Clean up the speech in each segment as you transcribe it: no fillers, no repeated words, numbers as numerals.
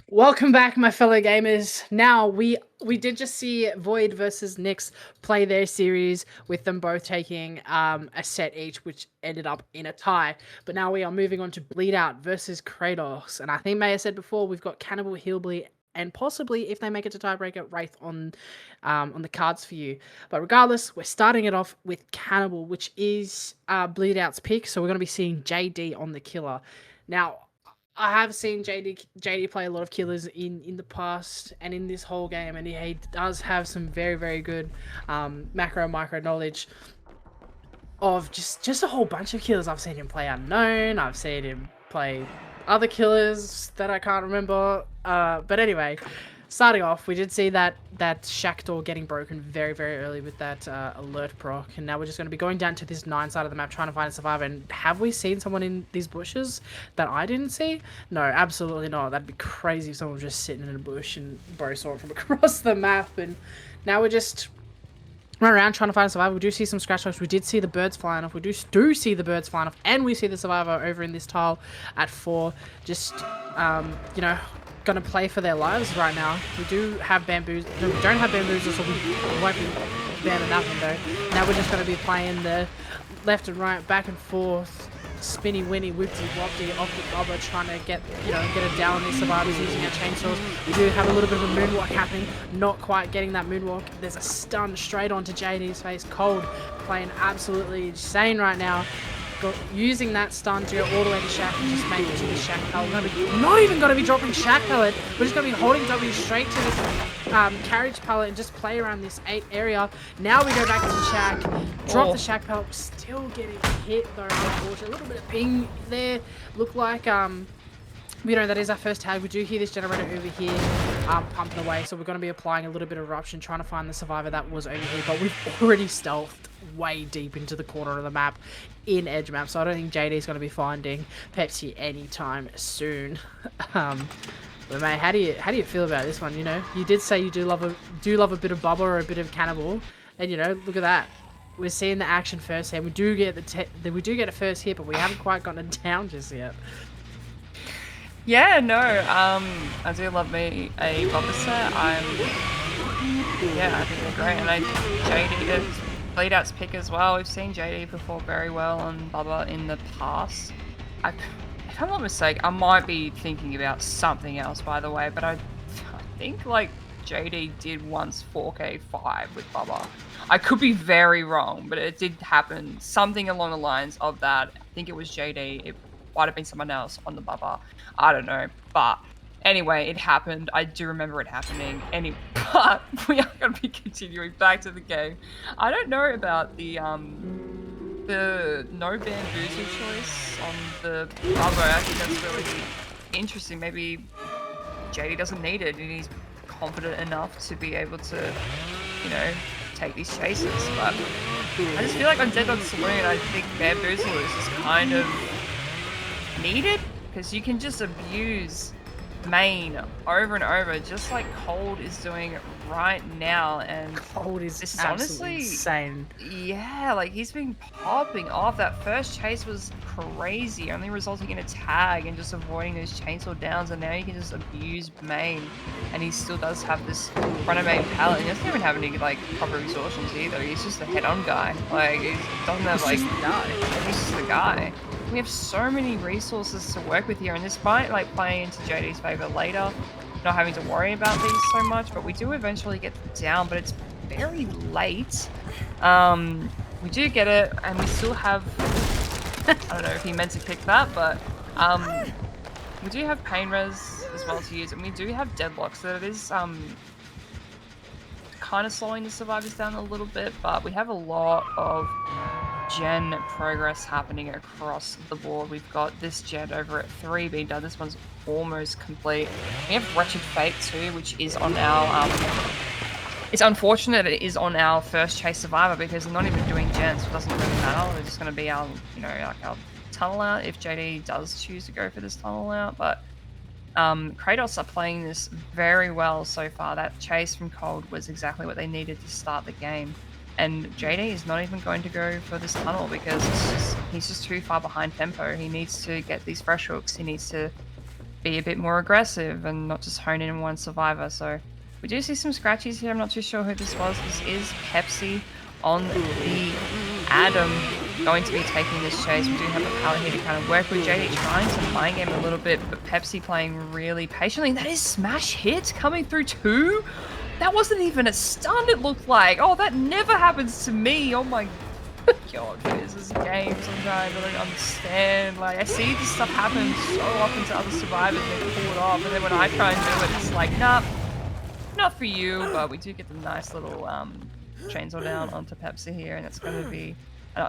Welcome back, my fellow gamers. Now we did just see Void versus Nyx play their series with them both taking a set each, which ended up in a tie. But now we are moving on to Bleedout versus Kratos, and I think Maya said before we've got Cannibal, Hillbilly, and possibly if they make it to tiebreaker, Wraith on the cards for you. But regardless, we're starting it off with Cannibal, which is Bleedout's pick. So we're going to be seeing JD on the killer. Now, I have seen JD play a lot of killers in the past and in this whole game, and he does have some very good macro micro knowledge of just a whole bunch of killers. I've seen him play Unknown. I've seen him play other killers that I can't remember. But anyway, starting off, we did see that shack door getting broken very early with that alert proc, and now we're just going to be going down to this 9 side of the map trying to find a survivor. And have we seen someone in these bushes that I didn't see? No, absolutely not. That'd be crazy if someone was just sitting in a bush and bro saw it from across the map. And now we're just run around trying to find a survivor. We do see some scratch marks. We did see the birds flying off. We do see the birds flying off, and we see the survivor over in this tile at 4. Just you know, gonna play for their lives right now. We do have bamboos. No, we don't have bamboozles, so we won't be banning nothing though. Now we're just gonna be playing the left and right, back and forth, spinny winny whoopty whoopty off the bubba, trying to get it down on these survivors using our chainsaws. We do have a little bit of a moonwalk happening, not quite getting that moonwalk. There's a stun straight onto JD's face. Cold playing absolutely insane right now. Using that stun to go all the way to Shack and just make it to the Shack pellet. We're not even going to be dropping Shack pellet. We're just going to be holding W straight to this carriage pellet and just play around this 8 area. Now we go back to Shack, drop the Shack pellet, still getting hit though, unfortunately. A little bit of ping there. Look like that is our first tag. We do hear this generator over here pumping away, so we're going to be applying a little bit of eruption, trying to find the survivor that was over here, but we've already stealthed way deep into the corner of the map in edge map, so I don't think JD is going to be finding Pepsi anytime soon. But mate, how do you feel about this one? You know, you did say you do love a bit of Bubba or a bit of Cannibal, and you know, look at that. We're seeing the action first hand. We do get a first hit, but we haven't quite gotten it down just yet. Yeah, no, I do love me a Bubba set. I think they're great, and JD is Bleedout's pick as well. We've seen JD perform very well on Bubba in the past. If I'm not mistaken, I might be thinking about something else, by the way, but I think like JD did once 4K5 with Bubba. I could be very wrong, but it did happen. Something along the lines of that. I think it was JD. It might have been someone else on the Bubba. I don't know, but anyway, it happened. I do remember it happening. But we are going to be continuing back to the game. I don't know about the no bamboozle choice on the Bubba. I think that's really interesting. Maybe JD doesn't need it, and he's confident enough to be able to, you know, take these chases. But I just feel like on Dead Dog Saloon, I think bamboozle is just kind of needed, because you can just abuse main over and over, just like Cold is doing right now. And Cold is this honestly insane. Yeah, like he's been popping off. That first chase was crazy, only resulting in a tag and just avoiding those chainsaw downs, and now you can just abuse main, and he still does have this front of main pallet. He doesn't even have any like proper exhaustions either. He's just a head-on guy. Like he doesn't have like he's just the guy. We have so many resources to work with here, and this might like play into JD's favor later, not having to worry about these so much, but we do eventually get them down, but it's very late. We do get it, and we still have I don't know if he meant to pick that, but we do have pain res as well to use, and we do have deadlock, so it is kind of slowing the survivors down a little bit, but we have a lot of gen progress happening across the board. We've got this gen over at 3 being done. This one's almost complete. We have Wretched Fate too, which is on our it's unfortunate it is on our first chase survivor, because they're not even doing gens, so it doesn't really matter. They're just going to be our, you know, like our tunnel out if JD does choose to go for this tunnel out. But Kratos are playing this very well so far. That chase from Cold was exactly what they needed to start the game. And JD is not even going to go for this tunnel, because he's just too far behind tempo. He needs to get these fresh hooks. He needs to be a bit more aggressive and not just hone in on one survivor. So we do see some scratchies here. I'm not too sure who this was. This is Pepsi on the Adam going to be taking this chase. We do have a pallet here to kind of work with. JD trying to mind game a little bit, but Pepsi playing really patiently. And that is smash hit coming through too. That wasn't even a stun, it looked like. Oh, that never happens to me. Oh my god, this is games sometimes I don't understand. Like, I see this stuff happen so often to other survivors and they pull it off, and then when I try and do it, it's like, nah, not for you. But we do get the nice little chainsaw down onto Pepsi here, and it's going to be...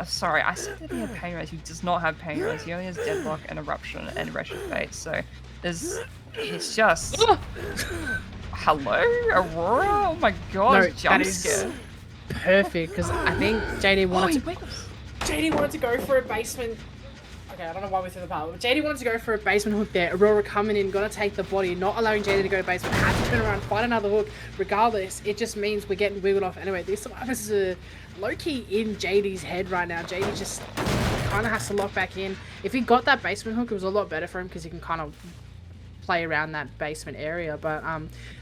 sorry, I said that he had pain res. He does not have pain res. He only has deadlock and eruption and wretched fate. So there's... It's just... Hello, Aurora? Oh my god, No, jump that is scare. perfect, because I think JD wanted to go for a basement. Okay, I don't know why we threw the power, but JD wanted to go for a basement hook there. Aurora coming in, gonna take the body, not allowing JD to go to basement, had to turn around, find another hook. Regardless, it just means we're getting wiggled off anyway. These survivors are low-key in JD's head right now. JD just kind of has to lock back in. If he got that basement hook, it was a lot better for him, because he can kind of play around that basement area. But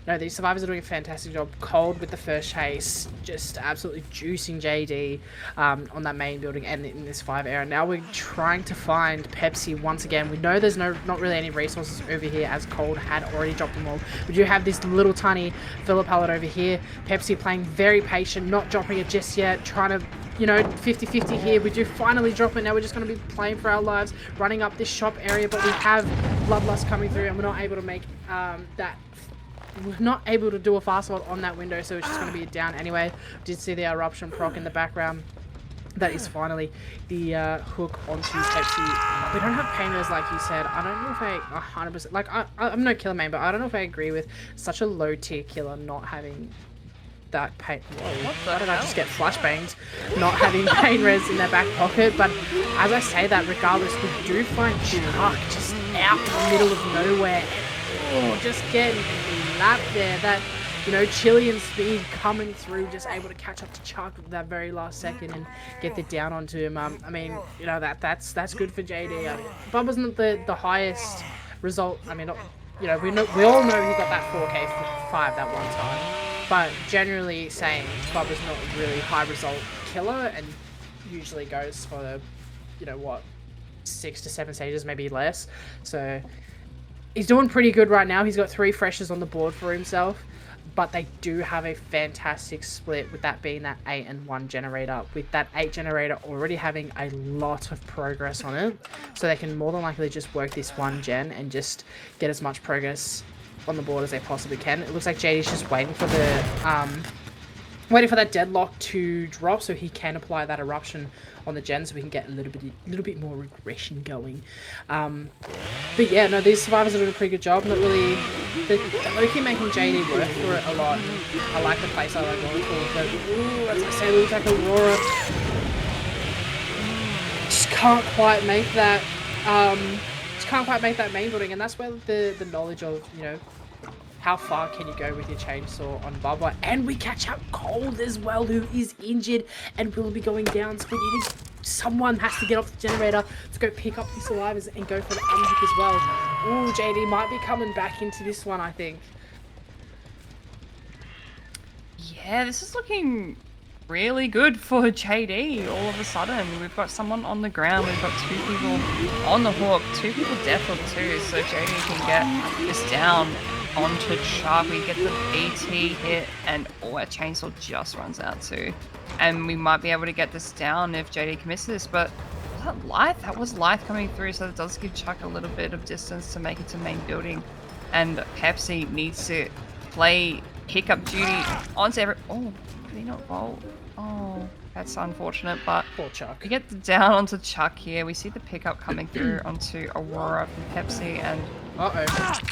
no, these survivors are doing a fantastic job. Cold with the first chase, just absolutely juicing JD on that main building and in this 5 area. Now we're trying to find Pepsi once again. We know there's not really any resources over here, as Cold had already dropped them all. We do have this little tiny filler pallet over here. Pepsi playing very patient, not dropping it just yet, trying to, you know, 50-50 here. We do finally drop it. Now we're just going to be playing for our lives, running up this shop area, but we have Bloodlust coming through, and we're not able to make that... We're not able to do a fast hold on that window, so it's just going to be down anyway. Did see the eruption proc in the background. That is finally the hook onto Pepsi. We don't have painters, like you said. I don't know if I 100%... Like, I'm no killer main, but I don't know if I agree with such a low tier killer not having... that pain. Why did I just get flashbanged? Not having pain res in their back pocket. But as I say that, regardless, we do find Chuck just out in the middle of nowhere. Oh, just getting lapped there. That, you know, Chilean speed coming through, just able to catch up to Chuck at that very last second and get the down onto him. I mean, you know, that's good for JD. But wasn't the highest result. I mean, you know, we all know he got that 4K 5 that one time. But generally saying, Bubba's not a really high result killer and usually goes for the, you know what, 6 to 7 stages, maybe less. So he's doing pretty good right now. He's got 3 freshers on the board for himself, but they do have a fantastic split, with that being that 8 and 1 generator. With that 8 generator already having a lot of progress on it, so they can more than likely just work this 1 gen and just get as much progress on the board as they possibly can. It looks like JD's just waiting for the waiting for that deadlock to drop so he can apply that eruption on the gen, so we can get a little bit more regression going. But yeah, no, these survivors are doing a pretty good job. Not really, they're low-key making JD work for it a lot. I like the playstyle they're going for, but ooh, as I say, it looks like Aurora just can't quite make that. Can't quite make that main building, and that's where the knowledge of, you know, how far can you go with your chainsaw on Bubba. And we catch out Cold as well, who is injured and will be going down, so we need someone has to get off the generator to go pick up the survivors and go for the unhook as well. Ooh, JD might be coming back into this one, I think. Yeah, this is looking really good for JD. All of a sudden, we've got someone on the ground, we've got 2 people on the hook, 2 people deathhook too, so JD can get this down onto Chuck. We get the BT hit, and our chainsaw just runs out too. And we might be able to get this down if JD commits this, but that Lithe? That was Lithe coming through, so it does give Chuck a little bit of distance to make it to main building. And Pepsi needs to play pickup duty onto every... Oh, did he not roll? Oh, that's unfortunate, but poor Chuck. We get the down onto Chuck here. We see the pickup coming through onto Aurora from Pepsi, and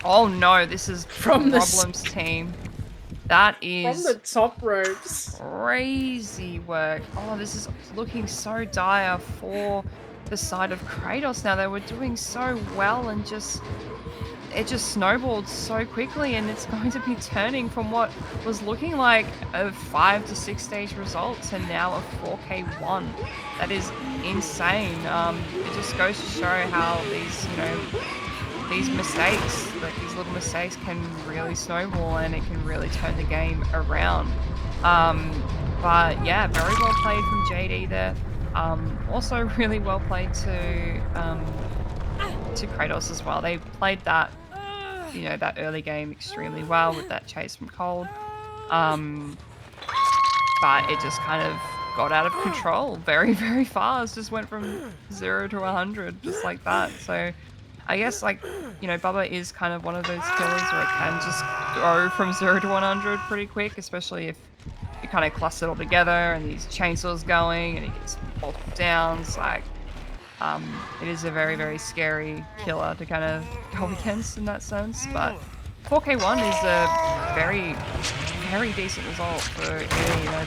oh no, this is from Problems team. That is from the top ropes. Crazy work. Oh, this is looking so dire for the side of Kratos now. They were doing so well, and it just snowballed so quickly, and it's going to be turning from what was looking like a 5 to 6 stage result to now a 4K1. That is insane. It just goes to show how these, you know, these mistakes, like these little mistakes, can really snowball and it can really turn the game around. But yeah, very well played from JD there. Also really well played to Kratos as well. They played that, that early game extremely well with that chase from Cold. Um, but it just kind of got out of control very, very fast. Just went from 0 to 100 just like that. So I guess, like, Bubba is kind of one of those killers where it can just go from 0 to 100 pretty quick, especially if you kind of cluster it all together and these chainsaws going and he gets multiple downs. Like, it is a very, very scary killer to kind of go against in that sense. But 4K1 is a very, very decent result for Uni. I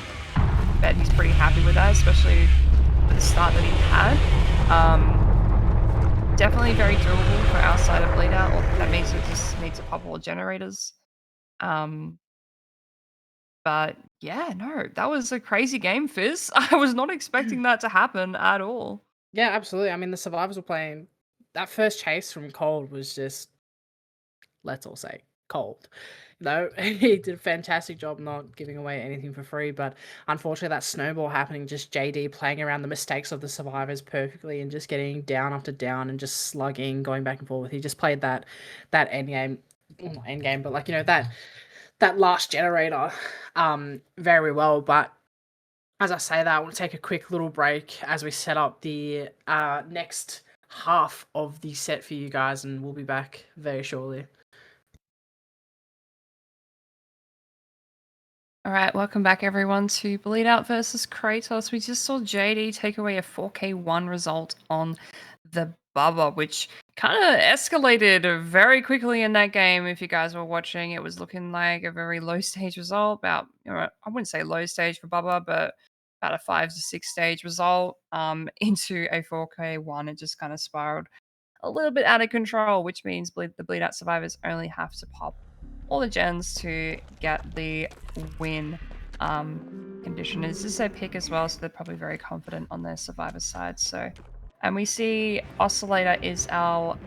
bet he's pretty happy with that, especially with the start that he had. Definitely very doable for our side of Bleedout, or that means it just needs to pop all generators. Um, but yeah, no, that was a crazy game, Fizz. I was not expecting that to happen at all. Yeah, absolutely. I mean, the survivors were playing. That first chase from Cold was just, let's all say, cold. No, he did a fantastic job not giving away anything for free, but unfortunately that snowball happening, just JD playing around the mistakes of the survivors perfectly and just getting down after down and just slugging, going back and forth. He just played that end game, well, not end game, but like, that last generator very well. But as I say that, I want to take a quick little break as we set up the next half of the set for you guys, and we'll be back very shortly. All right, welcome back everyone to Bleedout versus Kratos. We just saw JD take away a 4K1 result on the Bubba, which kind of escalated very quickly in that game. If you guys were watching, it was looking like a very low stage result. About, I wouldn't say low stage for Bubba, but about a 5 to 6 stage result into a 4K1. It just kind of spiraled a little bit out of control, which means the Bleedout survivors only have to pop all the gens to get the win. Condition is this their pick as well, so they're probably very confident on their survivor side. So, and we see Oscillator is our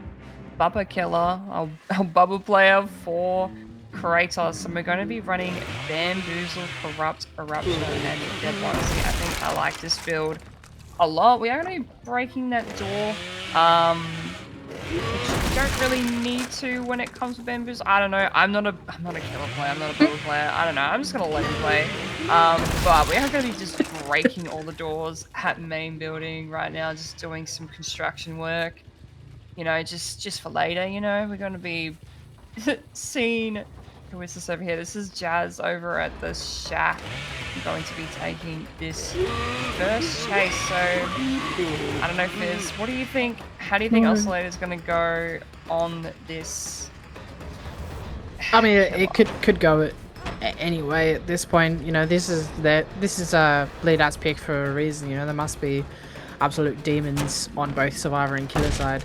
Bubba killer, our Bubba player for Kratos, and we're going to be running Bamboozle, Corrupt, Eruption, and Deadlock. I think I like this build a lot. We are going to be breaking that door. Which you don't really need to when it comes to Bamboozle. I don't know. I'm not a killer player. I'm not a Bubba player. I don't know. I'm just gonna let him play. But we are gonna be just breaking all the doors at main building right now, just doing some construction work. Just for later. We're gonna be seeing. Who is this over here? This is Jazz over at the shack. I'm going to be taking this first chase. So I don't know, Fizz. What do you think? How do you think Oscillator is going to go on this? I mean, it could go anyway at this point. This is Bleedout's pick for a reason. There must be absolute demons on both survivor and killer side.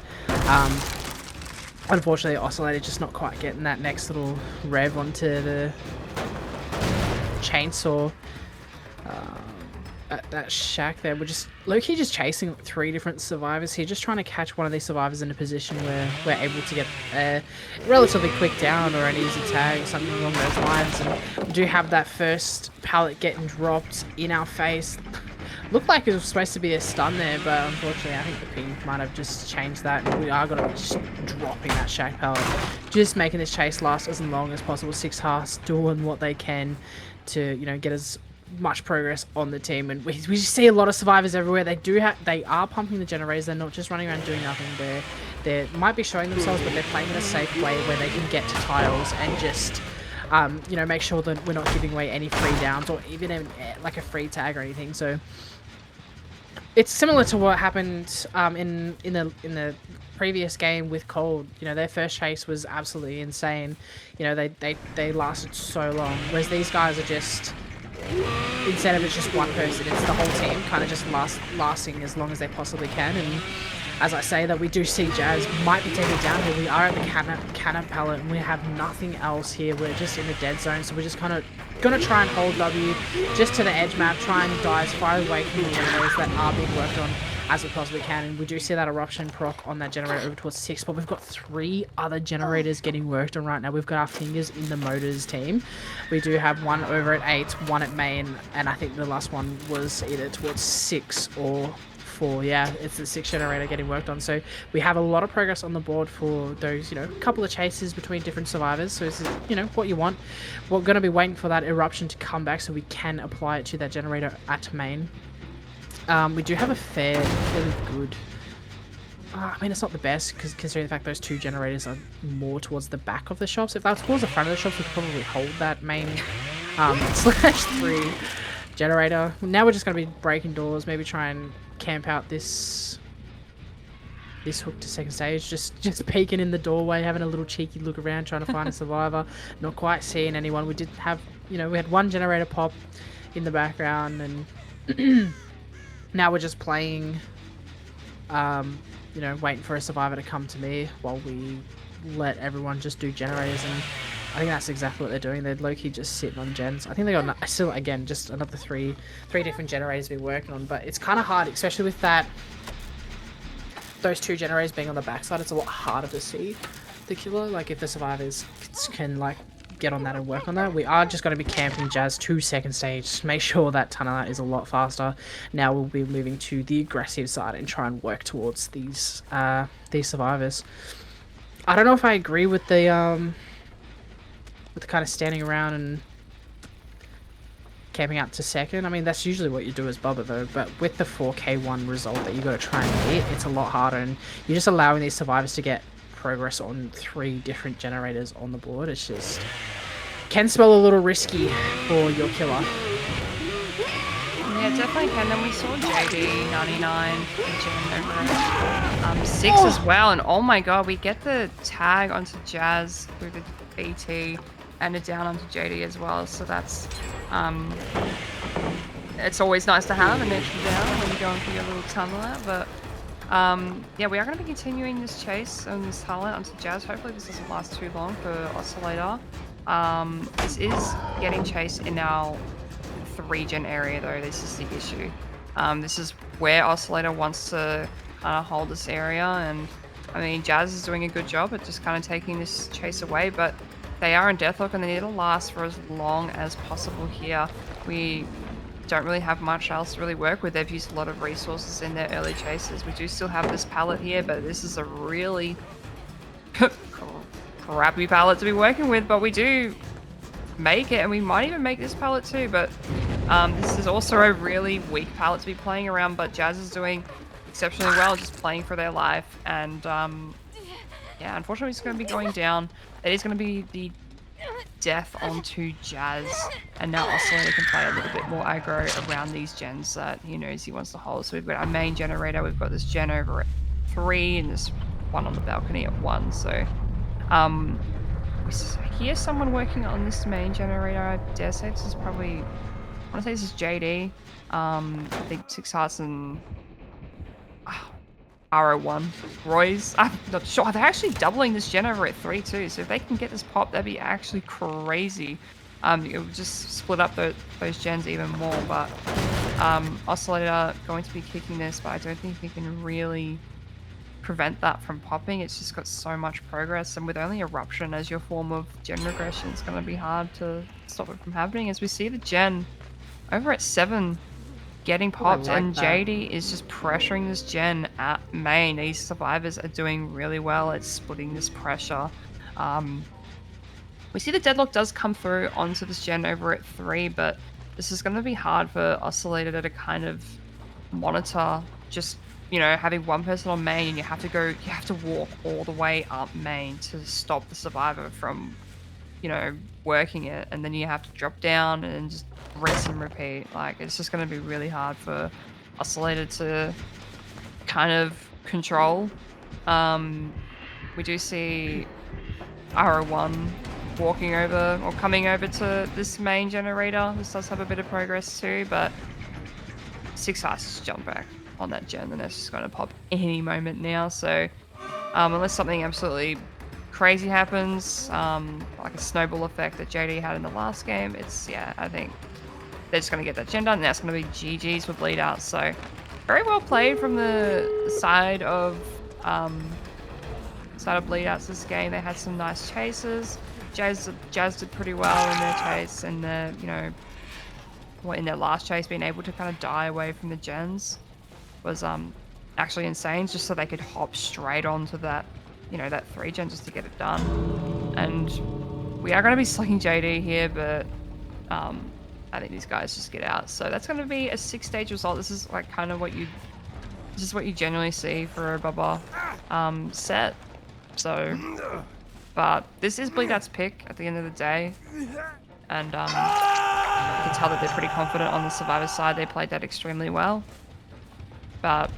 Unfortunately, Oscillator just not quite getting that next little rev onto the chainsaw. At that shack there, we're just low-key just chasing 3 different survivors here, just trying to catch one of these survivors in a position where we're able to get a relatively quick down or an easy tag or something along those lines. And we do have that first pallet getting dropped in our face. Looked like it was supposed to be a stun there, but unfortunately I think the ping might have just changed that, and we are going to be just dropping that shack pallet, just making this chase last as long as possible. 6 hearts doing what they can to get as much progress on the team, and we just see a lot of survivors everywhere. They are pumping the generators. They're not just running around doing nothing. They might be showing themselves, but they're playing in a safe way where they can get to tiles and just make sure that we're not giving away any free downs or even like a free tag or anything. So it's similar to what happened in the previous game with Cold. Their first chase was absolutely insane. They lasted so long, whereas these guys are just, instead of it's just one person, it's the whole team kind of just lasting as long as they possibly can. And as I say that, we do see Jazz might be taken down here. We are at the cannon pallet and we have nothing else here. We're just in the dead zone, so we're just kind of gonna try and hold W just to the edge map, try and die as far away from the generators that are being worked on as we possibly can. And we do see that eruption proc on that generator over towards 6, but we've got 3 other generators getting worked on right now. We've got our fingers in the motors team. We do have one over at 8, one at main, and I think the last one was either towards 6 or 4. Yeah, it's the 6 generator getting worked on. So we have a lot of progress on the board for those, you know, couple of chases between different survivors. So this is, you know, what you want. We're going to be waiting for that eruption to come back so we can apply it to that generator at main. We do have a fairly good... I mean, it's not the best, because considering the fact those 2 generators are more towards the back of the shops. If that was towards the front of the shops, we could probably hold that main /3 generator. Now we're just going to be breaking doors, maybe try and camp out this hook to second stage, just peeking in the doorway, having a little cheeky look around, trying to find a survivor. Not quite seeing anyone. We did have, you know, we had 1 generator pop in the background, and now we're just playing, you know, waiting for a survivor to come to me while we let everyone just do generators. And I think that's exactly what they're doing. They're low-key just sitting on gens. I think they got still, again, just another three different generators to be working on. But it's kind of hard, especially with that, those 2 generators being on the backside. It's a lot harder to see the killer. Like, if the survivors can, like, get on that and work on that. We are just going to be camping Jazz to second stage. Make sure that tunnel is a lot faster. Now we'll be moving to the aggressive side and try and work towards these survivors. I don't know if I agree with the kind of standing around and camping out to second. I mean, that's usually what you do as Bubba though, but with the 4k1 result that you got to try and hit, it's a lot harder, and you're just allowing these survivors to get progress on 3 different generators on the board. It's just can spell a little risky for your killer. Yeah, definitely can. Then we saw JD 99 over 6 as well, and oh my god, we get the tag onto Jazz through the BT and a down onto JD as well. So that's it's always nice to have an extra down when you're going for your little tunneler. But yeah, we are going to be continuing this chase and this talent onto Jazz. Hopefully this doesn't last too long for Oscillator. This is getting chased in our 3-gen area though. This is the issue. This is where Oscillator wants to kind of hold this area, and I mean Jazz is doing a good job at just kind of taking this chase away, but they are in deathlock and they need to last for as long as possible here. We don't really have much else to really work with. They've used a lot of resources in their early chases. We do still have this pallet here, but this is a really crappy pallet to be working with, but we do make it, and we might even make this pallet too, but this is also a really weak pallet to be playing around, but Jazz is doing exceptionally well, just playing for their life, and yeah, unfortunately it's going to be going down. It is going to be the death onto Jazz, and now Oscillator can play a little bit more aggro around these gens that he knows he wants to hold. So we've got our main generator, we've got this gen over at 3, and this one on the balcony at 1, so we hear someone working on this main generator. I dare say this is probably, I want to say this is JD. I think 6 Hearts and RO1 Roy's. I'm not sure. They're actually doubling this gen over at 3 too. So if they can get this pop, that'd be actually crazy. It would just split up those gens even more. But Oscillator going to be kicking this, but I don't think he can really prevent that from popping. It's just got so much progress, and with only Eruption as your form of gen regression, it's going to be hard to stop it from happening. As we see the gen over at 7 getting popped, and JD is just pressuring this gen at main. These survivors are doing really well at splitting this pressure. We see the deadlock does come through onto this gen over at 3, but this is going to be hard for Oscillator to kind of monitor, just, you know, having one person on main, and you have to walk all the way up main to stop the survivor from, you know, working it, and then you have to drop down and just rinse and repeat. Like, it's just going to be really hard for Oscillator to kind of control. We do see RO1 walking over or coming over to this main generator. This does have a bit of progress too, but 6 Hearts just jumped back. on that gen, then it's just going to pop any moment now. So unless something absolutely crazy happens, like a snowball effect that JD had in the last game, I think they're just going to get that gen done, and that's going to be GG's for Bleedout. So very well played from the side of Bleedouts this game. They had some nice chases. Jazz did pretty well in their chase, and in their last chase, being able to kind of die away from the gens was actually insane, just so they could hop straight onto that, that 3 gen just to get it done. And we are going to be slugging JD here, but I think these guys just get out. So that's going to be a 6-stage result. This is like kind of what you generally see for a Bubba set. So, but this is Bleedout's pick at the end of the day, and you can tell that they're pretty confident on the Survivor side. They played that extremely well. But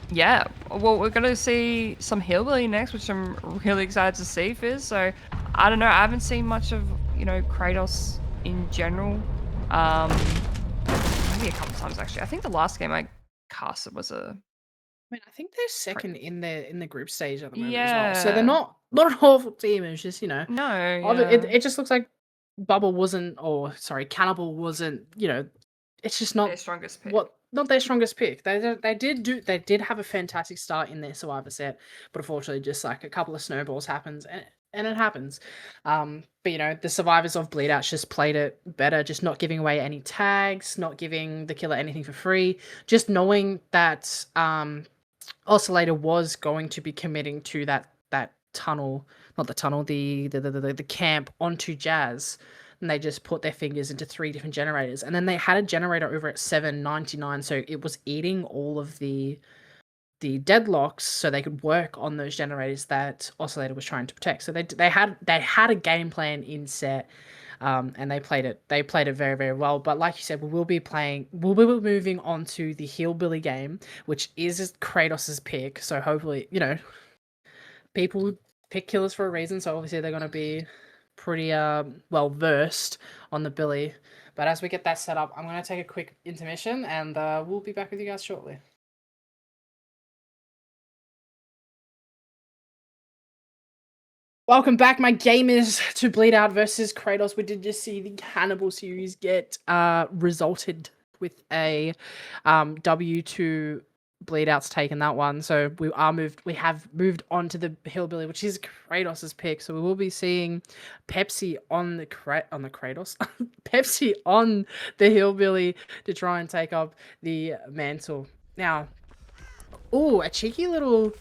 yeah, well, we're gonna see some Hillbilly next, which I'm really excited to see, Fizz. So I don't know. I haven't seen much of Kratos in general. Maybe a couple times actually. I think the last game I casted was a. I mean, I think they're second in the group stage at the moment Yeah. as well. So they're not an awful team. It's just No. it just looks like Cannibal wasn't. It's just not their strongest pick. Not their strongest pick. They did have a fantastic start in their Survivor set, but unfortunately, just like a couple of snowballs happens and it happens. But the survivors of Bleedout just played it better, just not giving away any tags, not giving the killer anything for free, just knowing that Oscillator was going to be committing to that tunnel, not the tunnel, the camp onto Jazz. And they just put their fingers into 3 different generators. And then they had a generator over at 799, so it was eating all of the deadlocks so they could work on those generators that Oscillator was trying to protect. So they had a game plan in set, and they played it very, very well. But like you said, we'll be moving on to the Hillbilly game, which is Kratos' pick. So hopefully, people pick killers for a reason, so obviously they're going to be pretty well versed on the Billy. But as we get that set up, I'm going to take a quick intermission, and we'll be back with you guys shortly. Welcome back, my gamers, to Bleedout versus Kratos. We did just see the Cannibal series get resulted with a W to Bleedout's taken that one. So we have moved on to the Hillbilly, which is Kratos' pick. So we will be seeing Pepsi on the Kratos, Pepsi on the Hillbilly to try and take up the mantle. Now, a cheeky little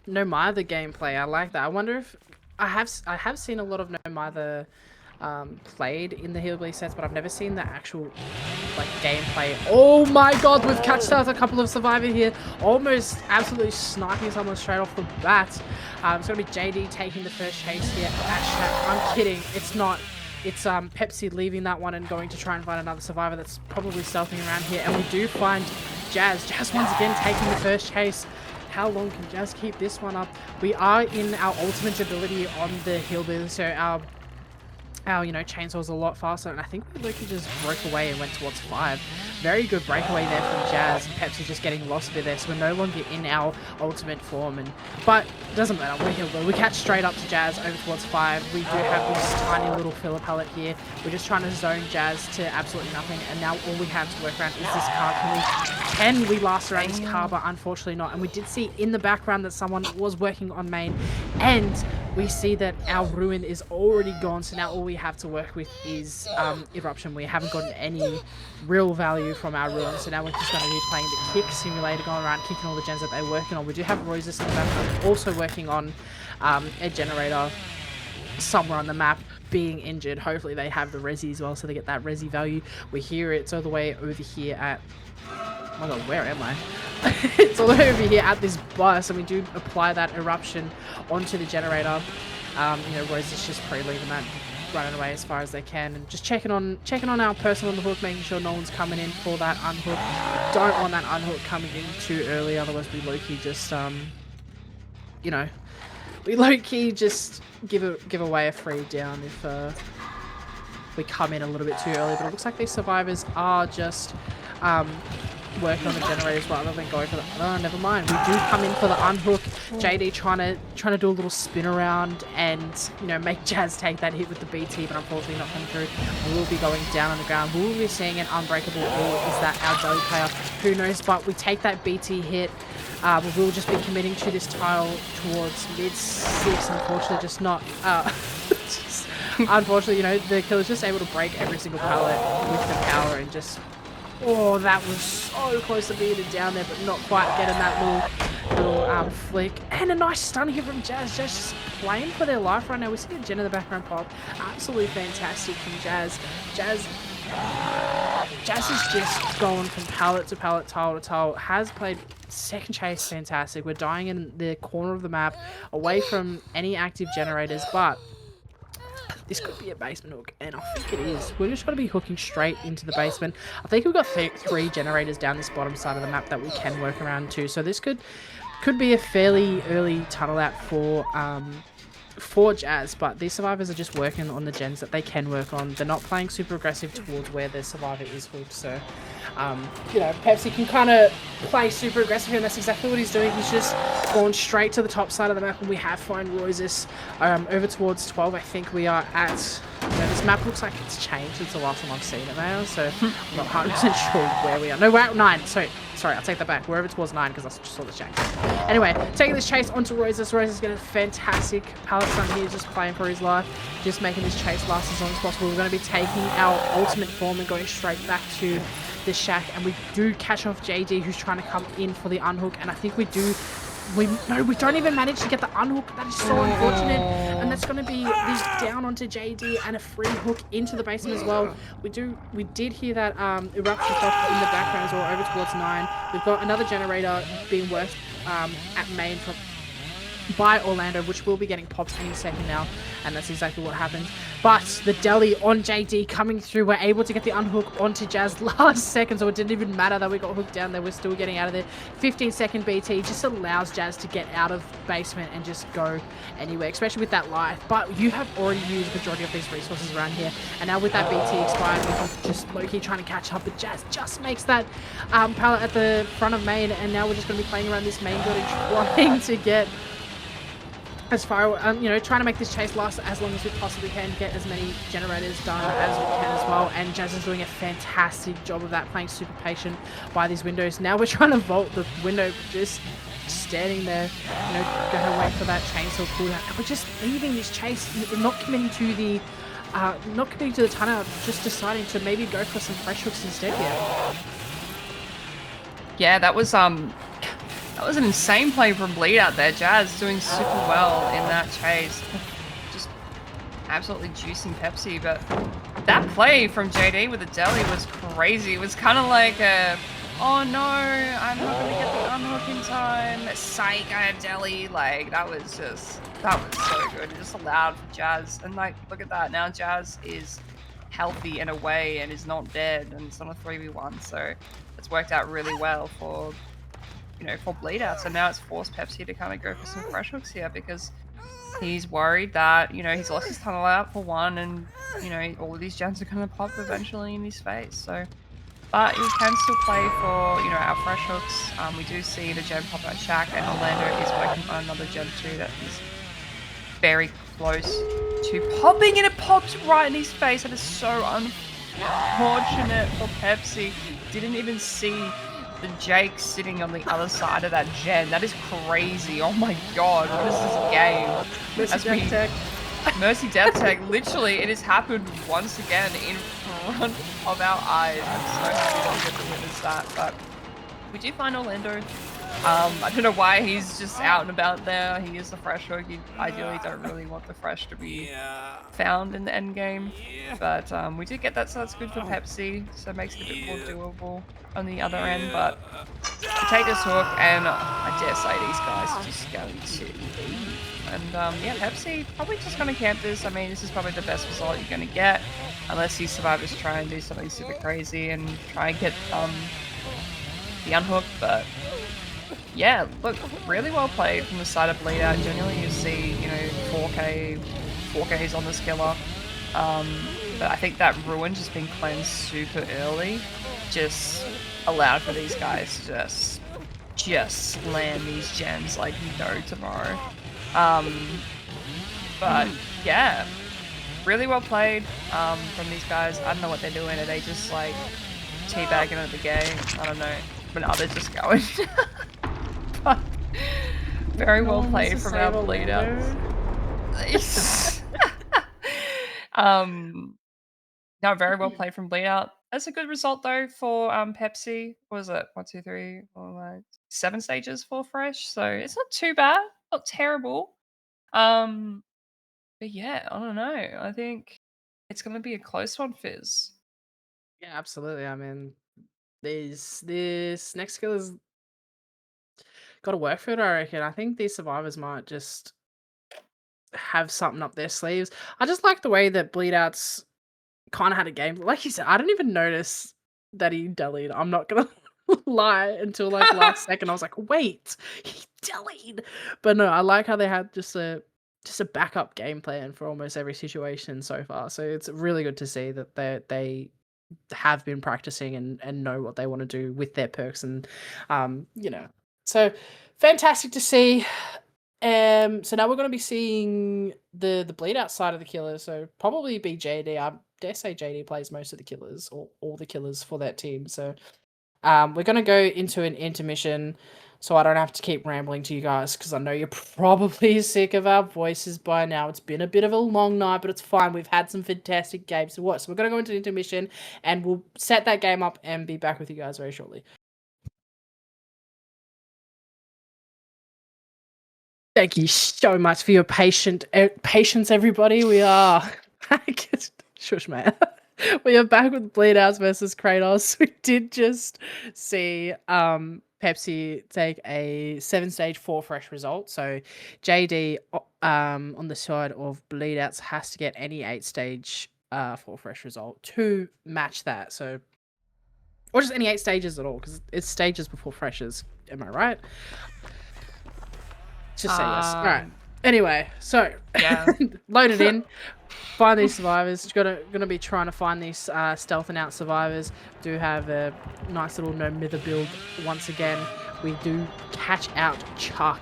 No Mither gameplay. I like that. I wonder if I have seen a lot of No Mither played in the Hillbilly sets, but I've never seen the actual gameplay. Oh my god, we've catched out a couple of Survivor here, almost absolutely sniping someone straight off the bat. It's gonna be JD taking the first chase here. I'm kidding, it's not. It's Pepsi leaving that one and going to try and find another Survivor that's probably stealthing around here, and we do find Jazz once again taking the first chase. How long can Jazz keep this one up? We are in our ultimate ability on the Hillbilly, so our chainsaw's a lot faster, and I think Loki just broke away and went towards 5. Very good breakaway there from Jazz, and Pepsi just getting lost a bit there, so we're no longer in our ultimate form. But it doesn't matter, we're Hillbilly. We catch straight up to Jazz over towards 5. We do have this tiny little filler pellet here. We're just trying to zone Jazz to absolutely nothing, and now all we have to work around is this car. Can we last around this car? But unfortunately not. And we did see in the background that someone was working on main, and we see that our ruin is already gone, so now all we have to work with is eruption. We haven't gotten any real value from our ruin, so now we're just going to be playing the kick simulator, going around kicking all the gens that they're working on. We do have Roses in the background also working on a generator somewhere on the map being injured. Hopefully they have the resi as well, so they get that resi value. We hear it's all the way over here at oh my god, where am I? It's all over here at this bus, and we do apply that eruption onto the generator. Rose is just pre-leaving that, running away as far as they can, and just checking on our person on the hook, making sure no one's coming in for that unhook. Don't want that unhook coming in too early, otherwise we low-key just we low-key just give away a free down if we come in a little bit too early. But it looks like these survivors are just working on the generators rather than going for the... Oh, never mind. We do come in for the unhook. JD trying to do a little spin around and, you know, make Jazz take that hit with the BT, but unfortunately not coming through. We will be going down on the ground. We will be seeing an unbreakable, or is that our Jelly player? Who knows, but we take that BT hit. We will just be committing to this tile towards mid-6. Unfortunately, just not... unfortunately, you know, the killer's just able to break every single pallet with the power and just... Oh, that was so close to being down there, but not quite getting that little flick. And a nice stun here from Jazz. Jazz just playing for their life right now. We see a gen in the background pop. Absolutely fantastic from Jazz. Jazz is just going from pallet to pallet, tile to tile. Has played second chase fantastic. We're dying in the corner of the map, away from any active generators, but this could be a basement hook, and I think it is. We're just going to be hooking straight into the basement. I think we've got three generators down this bottom side of the map that we can work around too. So this could be a fairly early tunnel out for Jazz, but these survivors are just working on the gens that they can work on. They're not playing super aggressive towards where the survivor is hooked, so you know, Pepsi can kind of play super aggressive here, and that's exactly what he's doing. He's just gone straight to the top side of the map, and we have found Roises over towards 12. I think we are at... You know, this map looks like it's changed since the last time I've seen it now, so I'm not 100% sure where we are. No, we're at 9. Sorry, I'll take that back. We're over towards 9 because I just saw the change. Anyway, taking this chase onto Roises. Roises getting a fantastic pallet stun here, just playing for his life, just making this chase last as long as possible. We're going to be taking our ultimate form and going straight back to the shack, and we do catch off JD, who's trying to come in for the unhook, and I think we do... we don't even manage to get the unhook. That is so unfortunate, and that's going to be this down onto JD and a free hook into the basement as well. We did hear that eruption clock in the background as well, over towards 9. We've got another generator being worked at main by Orlando, which will be getting popped any second now, and that's exactly what happens. But the deli on JD coming through, we're able to get the unhook onto Jazz last second, so it didn't even matter that we got hooked down there. We're still getting out of there. 15-second BT just allows Jazz to get out of basement and just go anywhere, especially with that life. But you have already used the majority of these resources around here, and now with that BT expired, we can just low-key trying to catch up, but Jazz just makes that pallet at the front of main, and now we're just going to be playing around this main building, trying to get as far, you know, trying to make this chase last as long as we possibly can, get as many generators done as we can as well, and Jazz is doing a fantastic job of that, playing super patient by these windows. Now we're trying to vault the window, just standing there, you know, gonna wait for that chainsaw cooldown, and we're just leaving this chase, not committing to the tunnel, just deciding to maybe go for some fresh hooks instead here. Yeah, that was an insane play from Bleedout there. Jazz doing super well in that chase. Just absolutely juicing Pepsi, but that play from JD with the deli was crazy. It was kind of like a, oh no, I'm not going to get the unhook in time. Psych, I had deli. Like, that was so good. It just allowed for Jazz. And like, look at that. Now Jazz is healthy and away and is not dead, and it's on a 3v1. So it's worked out really well for, you know, for Bleedout. So now it's forced Pepsi to kind of go for some fresh hooks here, because he's worried that, you know, he's lost his tunnel out for one, and, you know, all of these gens are going to pop eventually in his face. So, but he can still play for, you know, our fresh hooks. We do see the gen pop at Shack, and Orlando is working on another gen too that is very close to popping, and it popped right in his face. That is so unfortunate for Pepsi. Didn't even see the Jake sitting on the other side of that gen. That is crazy. Oh my god, what is this game? Mercy Death Tech. Mercy Death Tech. Literally, it has happened once again in front of our eyes. I'm so happy that we get to witness that. But we do find Orlando. I don't know why he's just out and about there. He is the fresh hook. You ideally don't really want the fresh to be found in the end game. But we did get that, so that's good for Pepsi. So it makes it a bit more doable on the other end. But we take this hook, and I dare say these guys are just going to leave. And yeah, Pepsi probably just going to camp this. I mean, this is probably the best result you're going to get, unless these survivors try and do something super crazy and try and get the unhook. But yeah, look, really well played from the side of Bleedout. Generally, you see, you know, 4Ks on this killer. But I think that ruin just being cleansed super early just allowed for these guys to just slam these gems like no tomorrow. But yeah, really well played from these guys. I don't know what they're doing. Are they just like teabagging at the game? I don't know. But no, they're just going. But very well played from our Bleedouts. No, very well played from Bleedout. That's a good result though for Pepsi. What was it? 1, 2, 3, 4, 5, 7 stages for fresh. So it's not too bad, not terrible. But yeah, I don't know. I think it's gonna be a close one, Fizz. Yeah, absolutely. I mean, this next skill has got to work for it. I reckon. I think these survivors might just have something up their sleeves. I just like the way that Bleedout's kind of had a game. Like you said, I didn't even notice that he delayed. I'm not gonna lie until like last second. I was like, wait, he delayed. But no, I like how they had just a backup game plan for almost every situation so far. So it's really good to see that they have been practicing and know what they want to do with their perks and so fantastic to see. So now we're going to be seeing the bleed out side of the killers. So probably be JD. I dare say JD plays most of the killers or all the killers for that team. So we're going to go into an intermission so I don't have to keep rambling to you guys because I know you're probably sick of our voices by now. It's been a bit of a long night, but it's fine. We've had some fantastic games to watch. So we're going to go into intermission and we'll set that game up and be back with you guys very shortly. Thank you so much for your patience, everybody. We are back. Shush, man. We are back with Bleedouts versus Kratos. We did just see Pepsi take a 7-stage 4 fresh result. So JD on the side of Bleedouts has to get any 8-stage 4 fresh result to match that. So or just any 8 stages at all, because it's stages before freshers. Am I right? Just say yes. All right. Anyway, so Yeah. load it in. Find these survivors. Gonna be trying to find these stealthing out survivors. Do have a nice little no mither build once again. We do catch out Chuck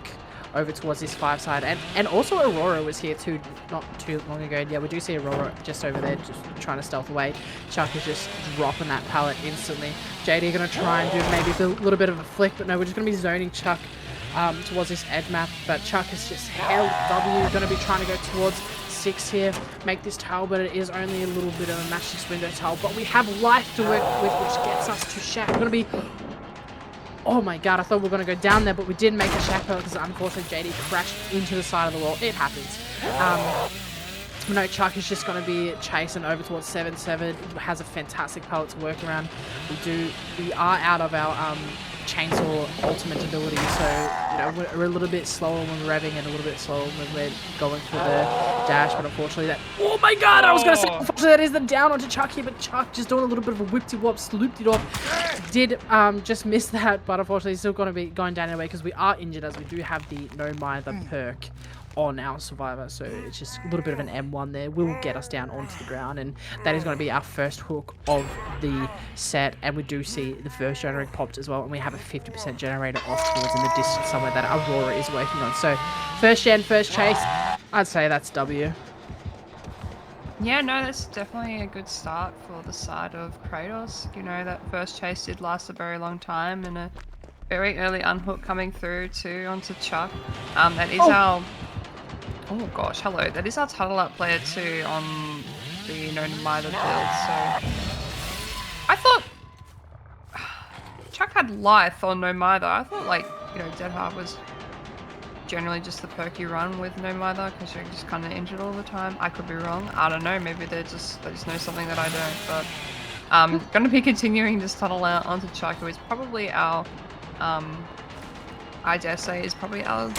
over towards this 5 side, and also Aurora was here too not too long ago. Yeah, we do see Aurora just over there, just trying to stealth away. Chuck is just dropping that pallet instantly. JD gonna try and do maybe a little bit of a flick, but no, we're just gonna be zoning Chuck towards this edge map, but Chuck is just held W. Going to be trying to go towards 6 here, make this tower, but it is only a little bit of a match this window tower. But we have life to work with, which gets us to Shack. We're going to be... Oh my god, I thought we were going to go down there, but we did make a Shack because unfortunately JD crashed into the side of the wall. It happens. No, Chuck is just going to be chasing over towards 7-7. Has a fantastic pallet to work around. We are out of our chainsaw ultimate ability, so you know we're a little bit slower when we're revving and a little bit slower when we're going for the dash. But unfortunately, oh my god, I was going to say unfortunately that is the down onto Chuck here, but Chuck just doing a little bit of a whip-de-wop, looped it off. Did just miss that, but unfortunately he's still going to be going down anyway because we are injured as we do have the No Mither perk on our survivor, so it's just a little bit of an M1 there. Will get us down onto the ground, and that is going to be our first hook of the set. And we do see the first generator popped as well, and we have a 50% generator off towards in the distance somewhere that Aurora is working on. So first gen, first chase, I'd say that's W. Yeah, no, that's definitely a good start for the side of Kratos. You know, that first chase did last a very long time, and a very early unhook coming through too onto Chuck. That is our... Oh gosh, hello. That is our title up player too on the No Mither build, so... I thought... Chuck had life on No Mither. I thought, like, you know, Dead Hard was generally just the perk you run with No Mither because you're just kind of injured all the time. I could be wrong. I don't know. Maybe they just know something that I don't, but... I'm going to be continuing this tunnel out onto Chuck, who is probably our... I dare say is probably our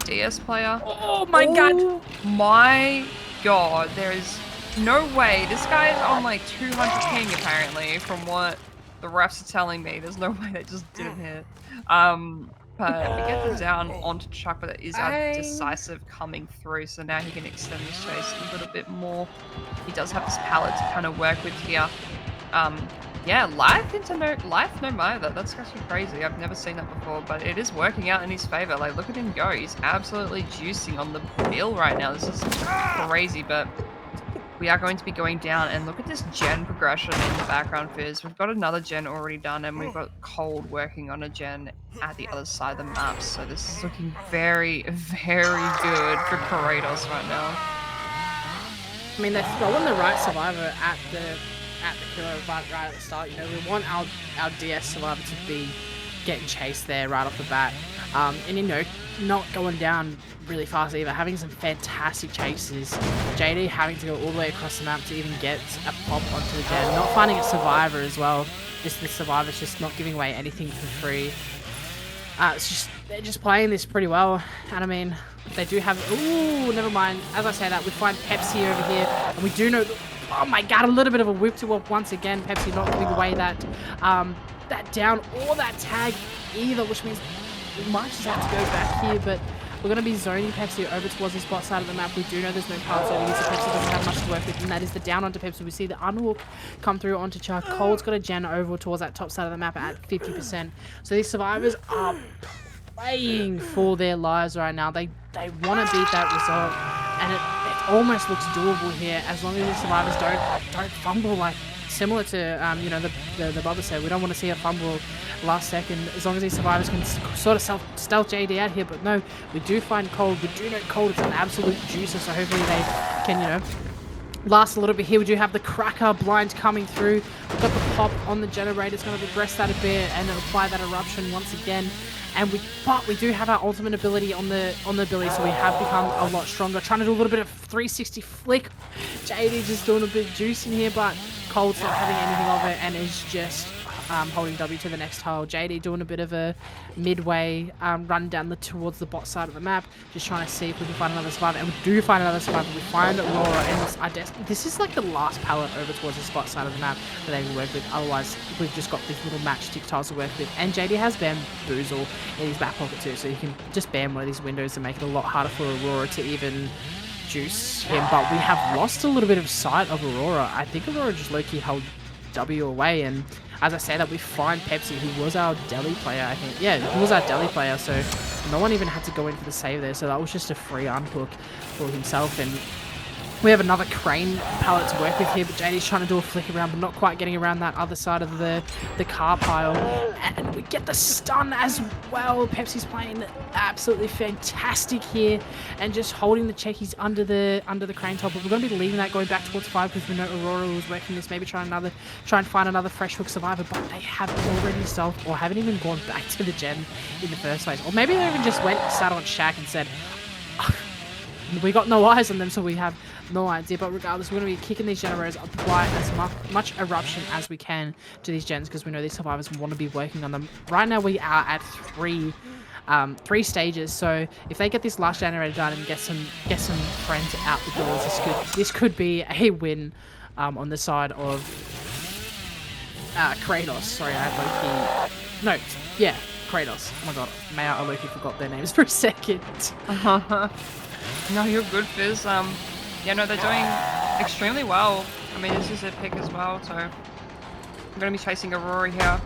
DS player. Oh my god! My god, there is no way. This guy is on like 200 ping apparently from what the refs are telling me. There's no way that just didn't hit. but we get the down onto Chuck, but it is our I decisive coming through, so now he can extend this chase a little bit more. He does have this pallet to kind of work with here. Yeah, life no Mither. That's actually crazy. I've never seen that before, but it is working out in his favor. Like, look at him go. He's absolutely juicing on the bill right now. This is crazy, but we are going to be going down, and look at this gen progression in the background, Fizz. We've got another gen already done, and we've got Cold working on a gen at the other side of the map. So this is looking very, very good for Kratos right now. I mean, they're throwing the right survivor at the killer right at the start. You know, we want our DS survivor to be getting chased there right off the bat, and you know, not going down really fast either. Having some fantastic chases. JD having to go all the way across the map to even get a pop onto the gen. Not finding a survivor as well. Just the survivor's just not giving away anything for free. It's just they're just playing this pretty well, and I mean, they do have. Ooh, never mind. As I say that, we find Pepsi over here, and we do know. Oh my god, a little bit of a whip to whip once again. Pepsi not giving away that that down or that tag either, which means we might just have to go back here, but we're going to be zoning Pepsi over towards the spot side of the map. We do know there's no parts over here, so Pepsi doesn't have much to work with, and that is the down onto Pepsi. We see the unhook come through onto Chuck. Cold's got a gen over towards that top side of the map at 50%. So these survivors are playing for their lives right now. They want to beat that result, and it almost looks doable here as long as the survivors don't fumble, like similar to you know, the Bubba said. We don't want to see a fumble last second, as long as these survivors can sort of stealth JD out here. But no, we do find Cold. We do know Cold is an absolute juicer, so hopefully they can, you know, last a little bit here. We do have the Cracker blind coming through. We've got the pop on the generator. It's going to regress that a bit and apply that eruption once again. And but we do have our ultimate ability on the ability, so we have become a lot stronger. Trying to do a little bit of 360 flick. JD just doing a bit of juice in here, but Cold's not having anything of it and is just holding W to the next tile. JD doing a bit of a midway run down towards the bot side of the map, just trying to see if we can find another survivor. And we do find another survivor. We find Aurora, and this is like the last pallet over towards the spot side of the map that they can work with. Otherwise, we've just got these little matchstick tiles to work with. And JD has Bamboozle in his back pocket too, so you can just bam one of these windows and make it a lot harder for Aurora to even juice him. But we have lost a little bit of sight of Aurora. I think Aurora just low-key held W away, and as I say that, we find Pepsi, who was our deli player, I think. Yeah, he was our deli player, so no one even had to go in for the save there, so that was just a free unhook for himself. And we have another crane pallet to work with here, but JD's trying to do a flick around, but not quite getting around that other side of the car pile. And we get the stun as well. Pepsi's playing absolutely fantastic here and just holding the checkies under the crane top. But we're going to be leaving that, going back towards 5, because we know Aurora was working this. Maybe try and find another fresh hook survivor, but they have already solved or haven't even gone back to the gen in the first place. Or maybe they even just sat on Shaq and said, we got no eyes on them, so we have no idea. But regardless, we're going to be kicking these generators, apply as much eruption as we can to these gens, because we know these survivors want to be working on them. Right now we are at three stages, so if they get this last generator done and get some friends out the doors, this could be a win on the side of Kratos. Sorry, I had Loki. No, yeah, Kratos. Oh my god, I Loki forgot their names for a second. No, you're good, Fizz. Yeah, no, they're doing extremely well. I mean, this is a pick as well, so I'm going to be chasing Aurora here,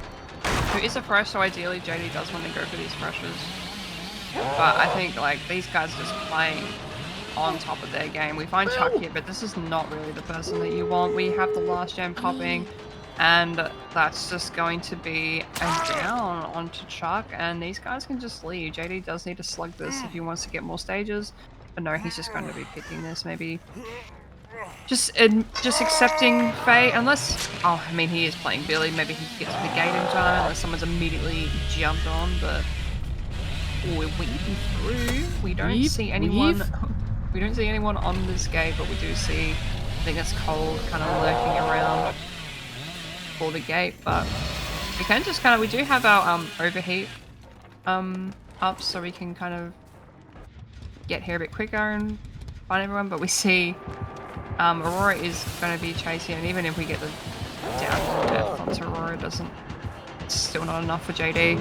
who is a fresh, so ideally JD does want to go for these freshes. But I think, like, these guys are just playing on top of their game. We find Chuck here, but this is not really the person that you want. We have the last gen popping, and that's just going to be a down onto Chuck, and these guys can just leave. JD does need to slug this if he wants to get more stages. But no, he's just going to be picking this, maybe just accepting fate, unless, oh, I mean, he is playing Billy, maybe he gets to the gate in time, unless someone's immediately jumped on, but we're weaving through. We don't see anyone on this gate, but we do see, I think that's Cold kind of lurking around for the gate, but we can just kind of, we do have our overheat up, so we can kind of get here a bit quicker and find everyone. But we see Aurora is going to be chasing, and even if we get the down death onto Aurora, it's still not enough for JD.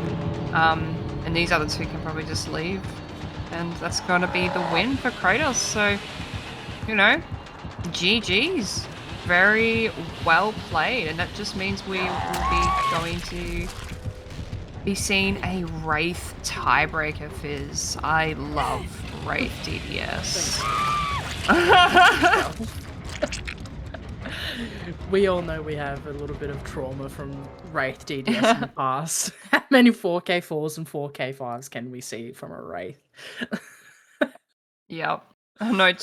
And these other two can probably just leave. And that's going to be the win for Kratos. So, you know, GG's. Very well played. And that just means we will be going to be seeing a Wraith tiebreaker, Fizz. I love Wraith DDS. We all know we have a little bit of trauma from Wraith DDS in the past. How many 4K4s and 4K5s can we see from a Wraith? Yep. I know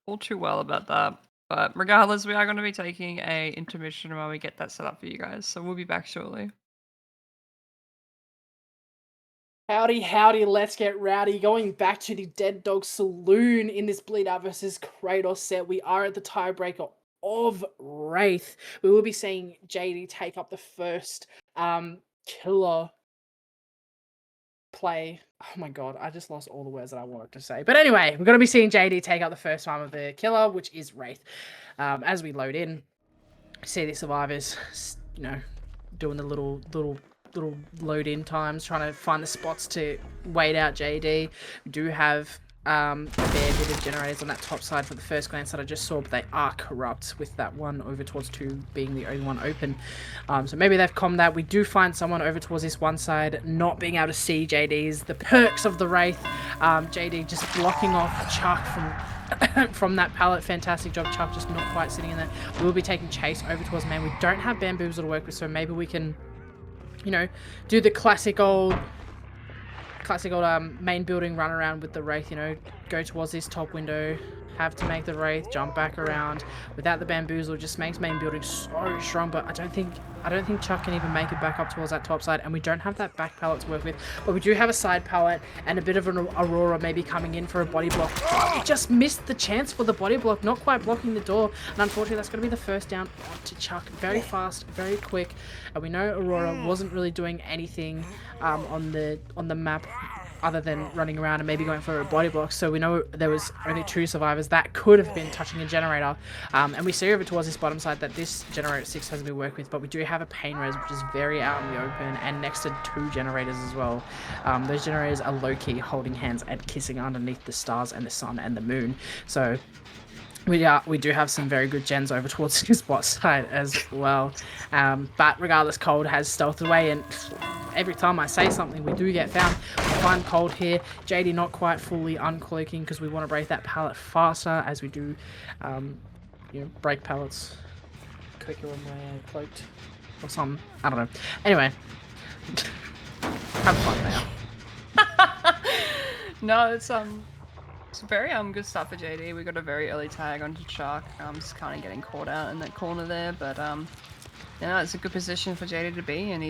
all too well about that. But regardless, we are going to be taking a intermission while we get that set up for you guys. So we'll be back shortly. Howdy, howdy, let's get rowdy. Going back to the Dead Dog Saloon in this Bleedout versus Kratos set. We are at the tiebreaker of Wraith. We will be seeing JD take up the first killer play. Oh my god, I just lost all the words that I wanted to say. But anyway, we're going to be seeing JD take up the first one of the killer, which is Wraith. As we load in, see the survivors, you know, doing the little load in times, trying to find the spots to wait out JD. We do have a fair bit of generators on that top side for the first glance that I just saw, but they are corrupt with that one over towards 2 being the only one open. So maybe they've calmed that. We do find someone over towards this one side not being able to see JD's. The perks of the Wraith. JD just blocking off Chuck from that pallet. Fantastic job, Chuck, just not quite sitting in there. We will be taking chase over towards man. We don't have bamboozle to work with, so maybe we can, you know, do the classic old main building run around with the Wraith, you know, go towards this top window, have to make the Wraith jump back around. Without the bamboozle, just makes main building so strong, but I don't think Chuck can even make it back up towards that top side, and we don't have that back pallet to work with. But we do have a side pallet and a bit of an Aurora maybe coming in for a body block. Oh, we just missed the chance for the body block, not quite blocking the door, and unfortunately that's going to be the first down to Chuck. Very fast, very quick, and we know Aurora wasn't really doing anything on the map other than running around and maybe going for a body block. So we know there was only 2 survivors that could have been touching a generator. And we see over towards this bottom side that this generator 6 hasn't been worked with, but we do have a pain res, which is very out in the open, and next to 2 generators as well. Those generators are low-key holding hands and kissing underneath the stars and the sun and the moon. So we do have some very good gens over towards his bot side as well. But regardless, Cold has stealthed away, and every time I say something, we do get found. We find Cold here. JD not quite fully uncloaking because we want to break that pallet faster as we do, you know, break pallets quicker when we're cloaked or something. I don't know. Anyway, have fun now. No, it's very good stuff for JD. We got a very early tag onto Chuck. Just kind of getting caught out in that corner there, but yeah, it's a good position for JD to be, and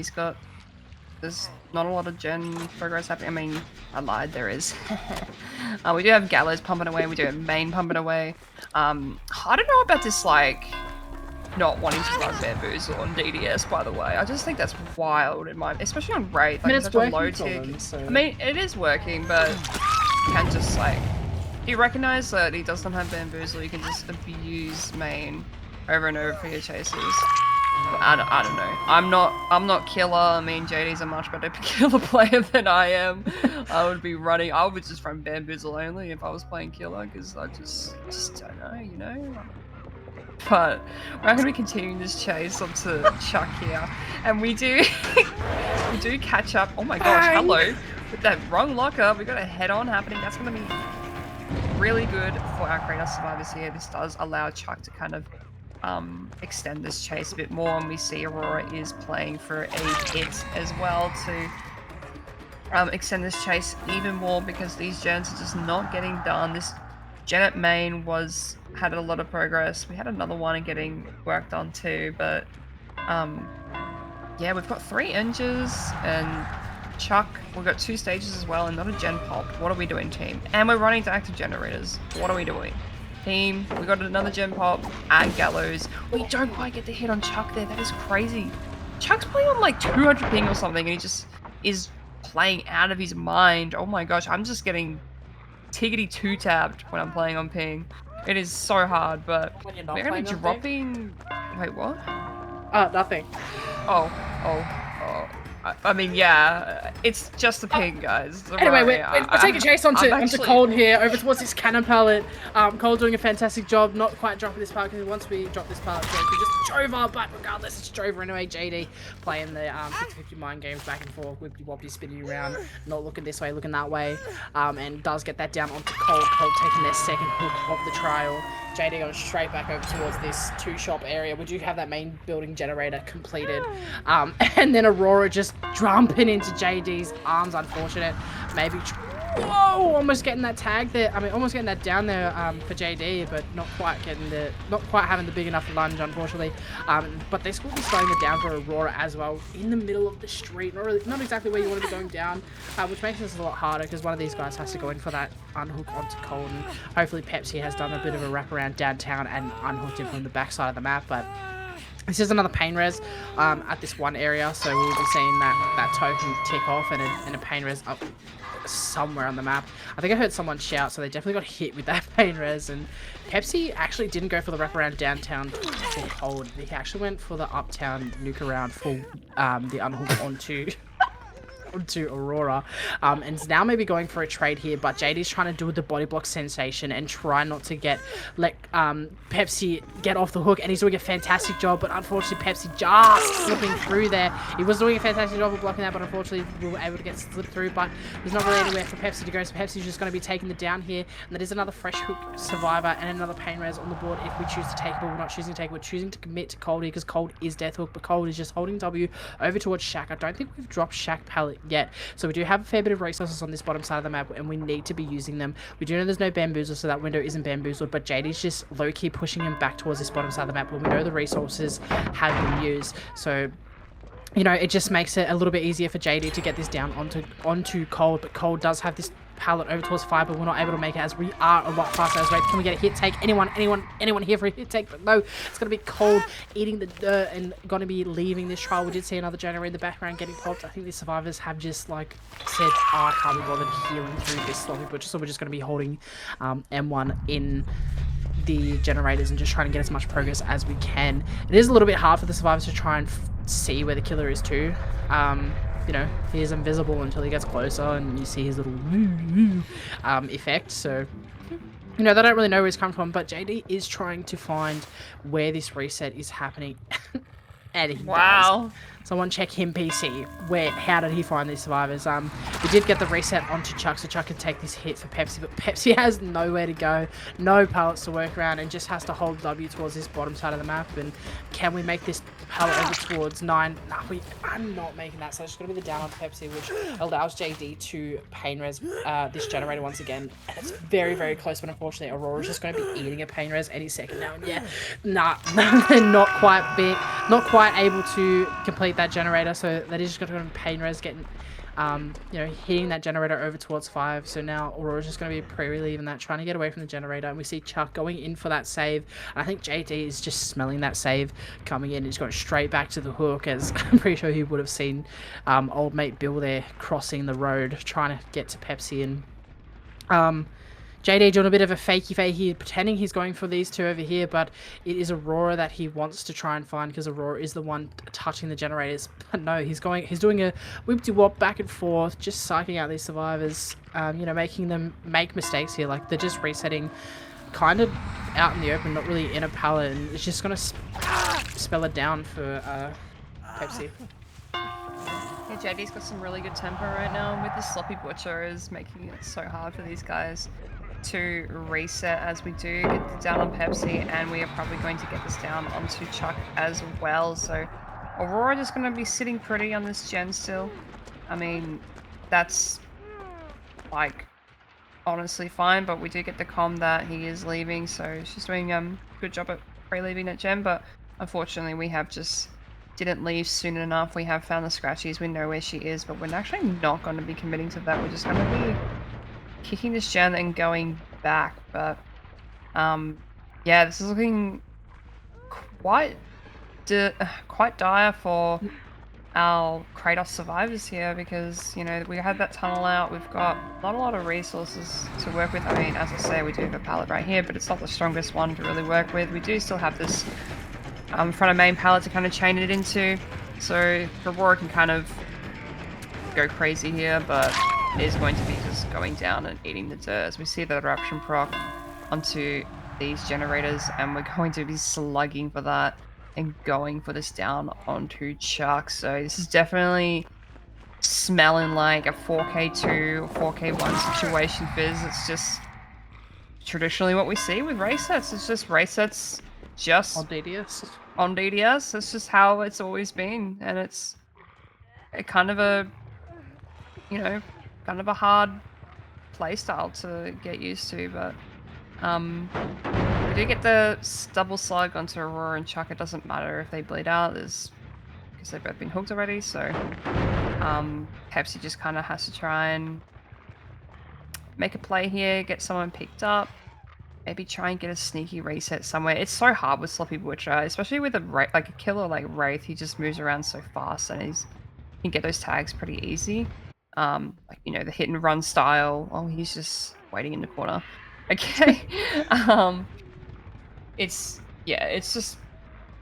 there's not a lot of gen progress happening. I mean, I lied, there is. We do have Gallows pumping away, we do have Main pumping away. I don't know about this, like, not wanting to run Bamboozle on DDS, by the way. I just think that's wild, especially on Wraith. Like, I mean, it's such a low working for tick. them, so... I mean, it is working, but you can just, like... Do you recognize that he doesn't have Bamboozle? You can just abuse Main over and over for your chases. I don't know. I'm not killer. I mean, JD's a much better killer player than I am. I would just run Bamboozle only if I was playing killer, because I just don't know, you know? But we're going to be continuing this chase onto Chuck here, and we do catch up. Oh my gosh, hello. With that wrong locker, we got a head-on happening. That's going to be really good for our Kratos survivors here. This does allow Chuck to kind of extend this chase a bit more, and we see Aurora is playing for a hit as well to extend this chase even more, because these gens are just not getting done. This gen at main had a lot of progress. We had another one getting worked on too, but yeah, we've got 3 engines, and Chuck, we've got 2 stages as well, and not a gen popped. What are we doing, team? And we're running to active generators. What are we doing? Team, we got another gen pop and Gallows. We don't quite get the hit on Chuck there. That is crazy. Chuck's playing on like 200 ping or something, and he just is playing out of his mind. Oh my gosh, I'm just getting tiggity 2-tabbed when I'm playing on ping. It is so hard, but we're going to be dropping... Wait, what? Nothing. Oh. I mean, yeah, it's just a ping, guys. Don't Anyway, worry. we're taking chase onto actually... Cold here, over towards this cannon pallet. Cold doing a fantastic job, not quite dropping this pallet, because once we drop this pallet, we just Jova, but regardless, it's Jova anyway. JD playing the 50-50 mind games back and forth, whippy wobbly spinning around, not looking this way, looking that way, and does get that down onto Cold. Cold taking their second hook of the trial. JD going straight back over towards this two-shop area. We do have that main building generator completed. And then Aurora just jumping into JD's arms, unfortunate. Maybe... Whoa! Almost getting that tag there. I mean, almost getting that down there for JD, but not quite having the big enough lunge, unfortunately. But this will be slowing it down for Aurora as well, in the middle of the street. Not exactly where you want to be going down, which makes this a lot harder because one of these guys has to go in for that unhook onto Cold. And hopefully Pepsi has done a bit of a wraparound downtown and unhooked him from the backside of the map, but this is another pain res at this one area, so we'll be seeing that token tick off and a pain res up somewhere on the map. I think I heard someone shout, so they definitely got hit with that pain res. And Pepsi actually didn't go for the wraparound downtown for Cold. He actually went for the uptown nuke around for the unhook onto Aurora, and is now maybe going for a trade here, but JD's trying to do the body block sensation and try not to let Pepsi get off the hook, and he's doing a fantastic job, but unfortunately Pepsi just slipping through there. He was doing a fantastic job of blocking that, but unfortunately we were able to get slipped through, but there's not really anywhere for Pepsi to go, so Pepsi's just going to be taking the down here, and that is another fresh hook survivor and another pain res on the board if we choose to take it, but we're not choosing to take it, we're choosing to commit to Cold here because Cold is death hook, but Cold is just holding W over towards Shaq. I don't think we've dropped Shaq pallet yet, so we do have a fair bit of resources on this bottom side of the map, and we need to be using them. We do know there's no bamboozle, so that window isn't bamboozled, but JD's just low-key pushing him back towards this bottom side of the map, where we know the resources have been used. So, you know, it just makes it a little bit easier for JD to get this down onto Cold, but Cold does have this pallet over towards Fire, but we're not able to make it as we are a lot faster as well. Can we get a hit take? Anyone here for a hit take? But no, it's going to be Cold eating the dirt and going to be leaving this trial. We did see another generator in the background getting popped. I think the survivors have just like said, oh, I can't be bothered healing through this sloppy butcher, so we're just going to be holding M1 in the generators and just trying to get as much progress as we can. It is a little bit hard for the survivors to try and see where the killer is too. You know, he is invisible until he gets closer and you see his little effect, so you know, they don't really know where he's coming from, but JD is trying to find where this reset is happening. And he does. Someone check him PC. How did he find these survivors? We did get the reset onto Chuck, so Chuck can take this hit for Pepsi, but Pepsi has nowhere to go, no pallets to work around, and just has to hold W towards this bottom side of the map. And can we make this pallet over towards 9? Nah, I'm not making that, so it's going to be the down on Pepsi, which allows JD to pain res this generator once again. And it's very, very close, but unfortunately Aurora's just going to be eating a pain res any second now. And yeah, nah, they're not quite able to complete that generator, so that is just going to be pain res getting you know, hitting that generator over towards 5. So now Aurora's just going to be pre-relieving that, trying to get away from the generator, and we see Chuck going in for that save, and I think JD is just smelling that save coming in. He's going straight back to the hook, as I'm pretty sure he would have seen old mate Bill there crossing the road trying to get to Pepsi. And JD doing a bit of a fakey, pretending he's going for these two over here, but it is Aurora that he wants to try and find, because Aurora is the one touching the generators. But no, he's doing a whip-de-wop back and forth, just psyching out these survivors, you know, making them make mistakes here. Like, they're just resetting kind of out in the open, not really in a pallet, and it's just going to spell it down for Pepsi. Yeah, JD's got some really good tempo right now, and with the sloppy butcher is making it so hard for these guys to reset as we do get the down on Pepsi, and we are probably going to get this down onto Chuck as well. So Aurora just going to be sitting pretty on this gen still. I mean, that's like honestly fine, but we do get the comm that he is leaving, so she's doing a good job at pre-leaving that gen, but unfortunately we have just didn't leave soon enough. We have found the scratchies, we know where she is, but we're actually not going to be committing to that. We're just going to be kicking this gen and going back. But yeah, this is looking quite dire for our Kratos survivors here, because, you know, we have that tunnel out, we've got not a lot of resources to work with. I mean, as I say, we do have a pallet right here, but it's not the strongest one to really work with. We do still have this front of main pallet to kind of chain it into, so Aurora can kind of go crazy here, but is going to be just going down and eating the dirt as we see the eruption proc onto these generators, and we're going to be slugging for that and going for this down onto Chuck. So this is definitely smelling like a 4K2 or 4K1 situation, Fizz. It's just traditionally what we see with race sets. It's just race sets just On DDS. on DDS. It's just how it's always been, and it's a kind of a, you know, kind of a hard playstyle to get used to. But we do get the double slug onto Aurora and Chuck. It doesn't matter if they bleed out, because they've both been hooked already. So Pepsi just kind of has to try and make a play here, get someone picked up. Maybe try and get a sneaky reset somewhere. It's so hard with Sloppy Butcher, especially with a killer like Wraith. He just moves around so fast, and he can get those tags pretty easy. Like, you know, the hit and run style. Oh, he's just waiting in the corner. Okay. It's just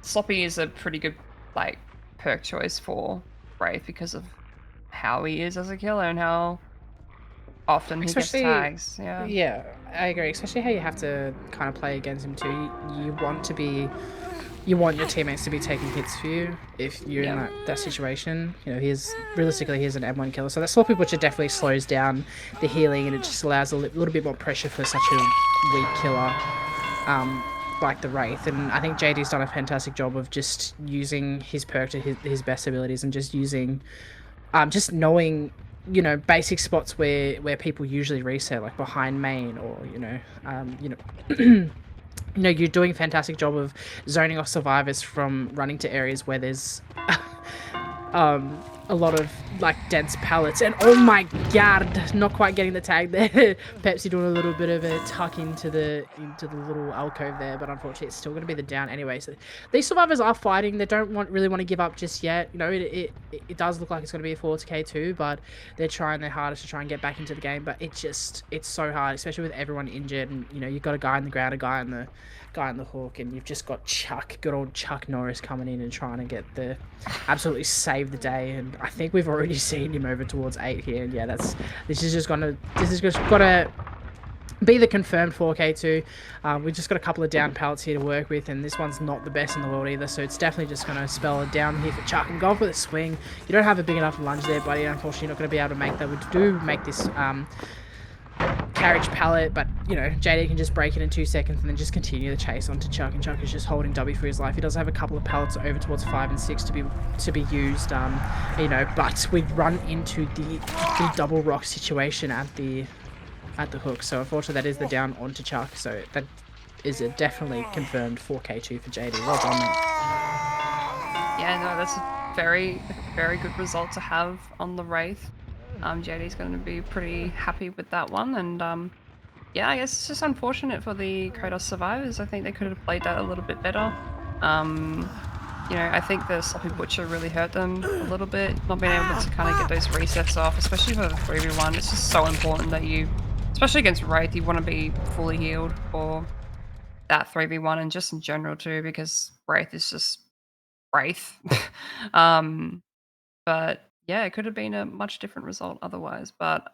Sloppy is a pretty good like perk choice for Wraith because of how he is as a killer and how often he gets tags. Yeah, I agree. Especially how you have to kind of play against him too. You want your teammates to be taking hits for you if you're in that situation. You know, he's realistically an M1 killer, so that Sloppy Butcher definitely slows down the healing, and it just allows a little bit more pressure for such a weak killer like the Wraith. And I think JD's done a fantastic job of just using his perk to his best abilities, and just using just knowing, you know, basic spots where people usually reset, like behind main, or you know, you're doing a fantastic job of zoning off survivors from running to areas where there's a lot of like dense pallets. And oh my god, not quite getting the tag there. Pepsi doing a little bit of a tuck into the little alcove there, but unfortunately it's still going to be the down anyway. So these survivors are fighting. They don't really want to give up just yet. You know, it does look like it's going to be a 4K2, but they're trying their hardest to try and get back into the game. But it's so hard, especially with everyone injured. And you know, you've got a guy in the ground, a guy in the hook, and you've just got good old Chuck Norris coming in and trying to absolutely save the day. And I think we've already seen him over towards 8 here. And yeah, this is just gonna be the confirmed 4K2. We just got a couple of down pallets here to work with, and this one's not the best in the world either, so it's definitely just going to spell a down here for Chuck. And go for the swing. You don't have a big enough lunge there, buddy. Unfortunately, you're not going to be able to make that. We do make this carriage pallet, but you know, JD can just break it in 2 seconds and then just continue the chase onto Chuck, and Chuck is just holding W for his life. He does have a couple of pallets over towards 5 and 6 to be used, you know, but we run into the double rock situation at the hook. So unfortunately that is the down onto Chuck, so that is a definitely confirmed 4K2 for JD. Well done, mate. Yeah, no, that's a very, very good result to have on the Wraith. JD's going to be pretty happy with that one, and yeah, I guess it's just unfortunate for the Kratos survivors. I think they could have played that a little bit better. You know, I think the Sloppy Butcher really hurt them a little bit, not being able to kind of get those resets off, especially for the 3v1. It's just so important that especially against Wraith, you want to be fully healed for that 3v1, and just in general too, because Wraith is just Wraith. But yeah, it could have been a much different result otherwise. But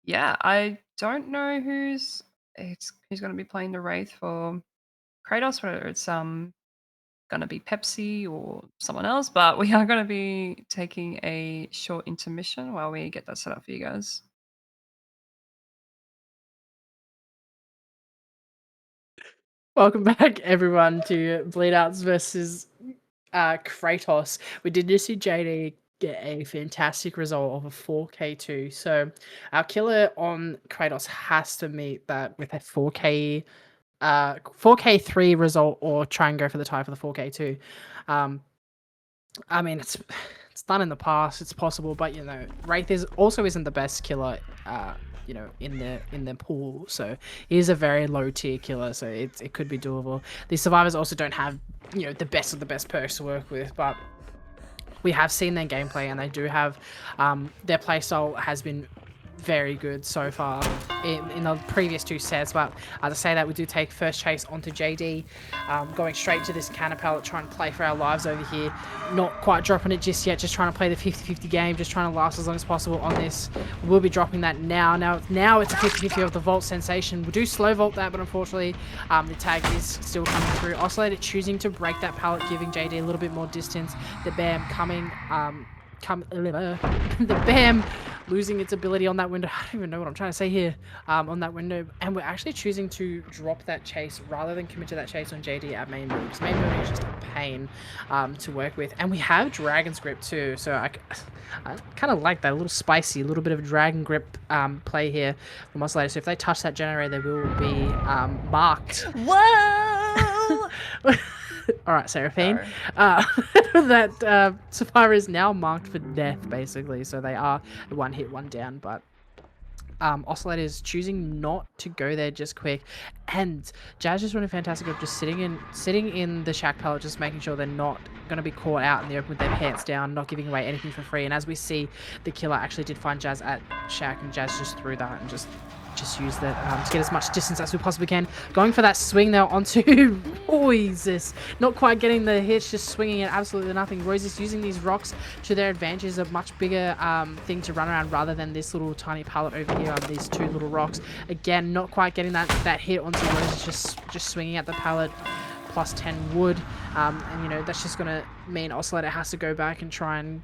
yeah, I don't know who's going to be playing the Wraith for Kratos, whether it's going to be Pepsi or someone else. But we are going to be taking a short intermission while we get that set up for you guys. Welcome back, everyone, to Bleedouts versus Kratos. We did just see JD get a fantastic result of a 4K2. So our killer on Kratos has to meet that with a 4K3 result, or try and go for the tie for the 4K2. I mean, it's done in the past. It's possible, but you know, Wraith isn't the best killer. You know, in the pool, so he is a very low tier killer, so it could be doable. The survivors also don't have, you know, the best of the best perks to work with, but we have seen their gameplay, and they do have their playstyle has been very good so far in the previous 2 sets. But as I say that, we do take first chase onto JD, going straight to this cannon pallet, trying to play for our lives over here. Not quite dropping it just yet, just trying to play the 50-50 game, just trying to last as long as possible on this. We'll be dropping that now. Now it's a 50-50 of the Vault Sensation. We do slow Vault that, but unfortunately the tag is still coming through. Oscillator choosing to break that pallet, giving JD a little bit more distance. The BAM coming... the BAM losing its ability on that window. I don't even know what I'm trying to say here. On that window, and we're actually choosing to drop that chase rather than commit to that chase on JD at main building, because main building is just a pain to work with. And we have Dragon's Grip too, so I kind of like that, a little spicy, a little bit of Dragon Grip play here from Oscillator. So if they touch that generator, they will be marked. Whoa! All right, Seraphine. That Sapphire is now marked for death, basically. So they are 1 hit, 1 down. But Oscillator is choosing not to go there just quick. And Jazz just doing a fantastic job just sitting in the shack pallet, just making sure they're not going to be caught out in the open with their pants down, not giving away anything for free. And as we see, the killer actually did find Jazz at shack, and Jazz just threw that and just use that to get as much distance as we possibly can. Going for that swing now onto Royces. Not quite getting the hits, just swinging it absolutely nothing. Royces using these rocks to their advantage is a much bigger thing to run around rather than this little tiny pallet over here on these 2 little rocks. Again, not quite getting that hit onto Royces, just swinging at the pallet. Plus 10 wood. And, you know, that's just going to mean Oscillator has to go back and try and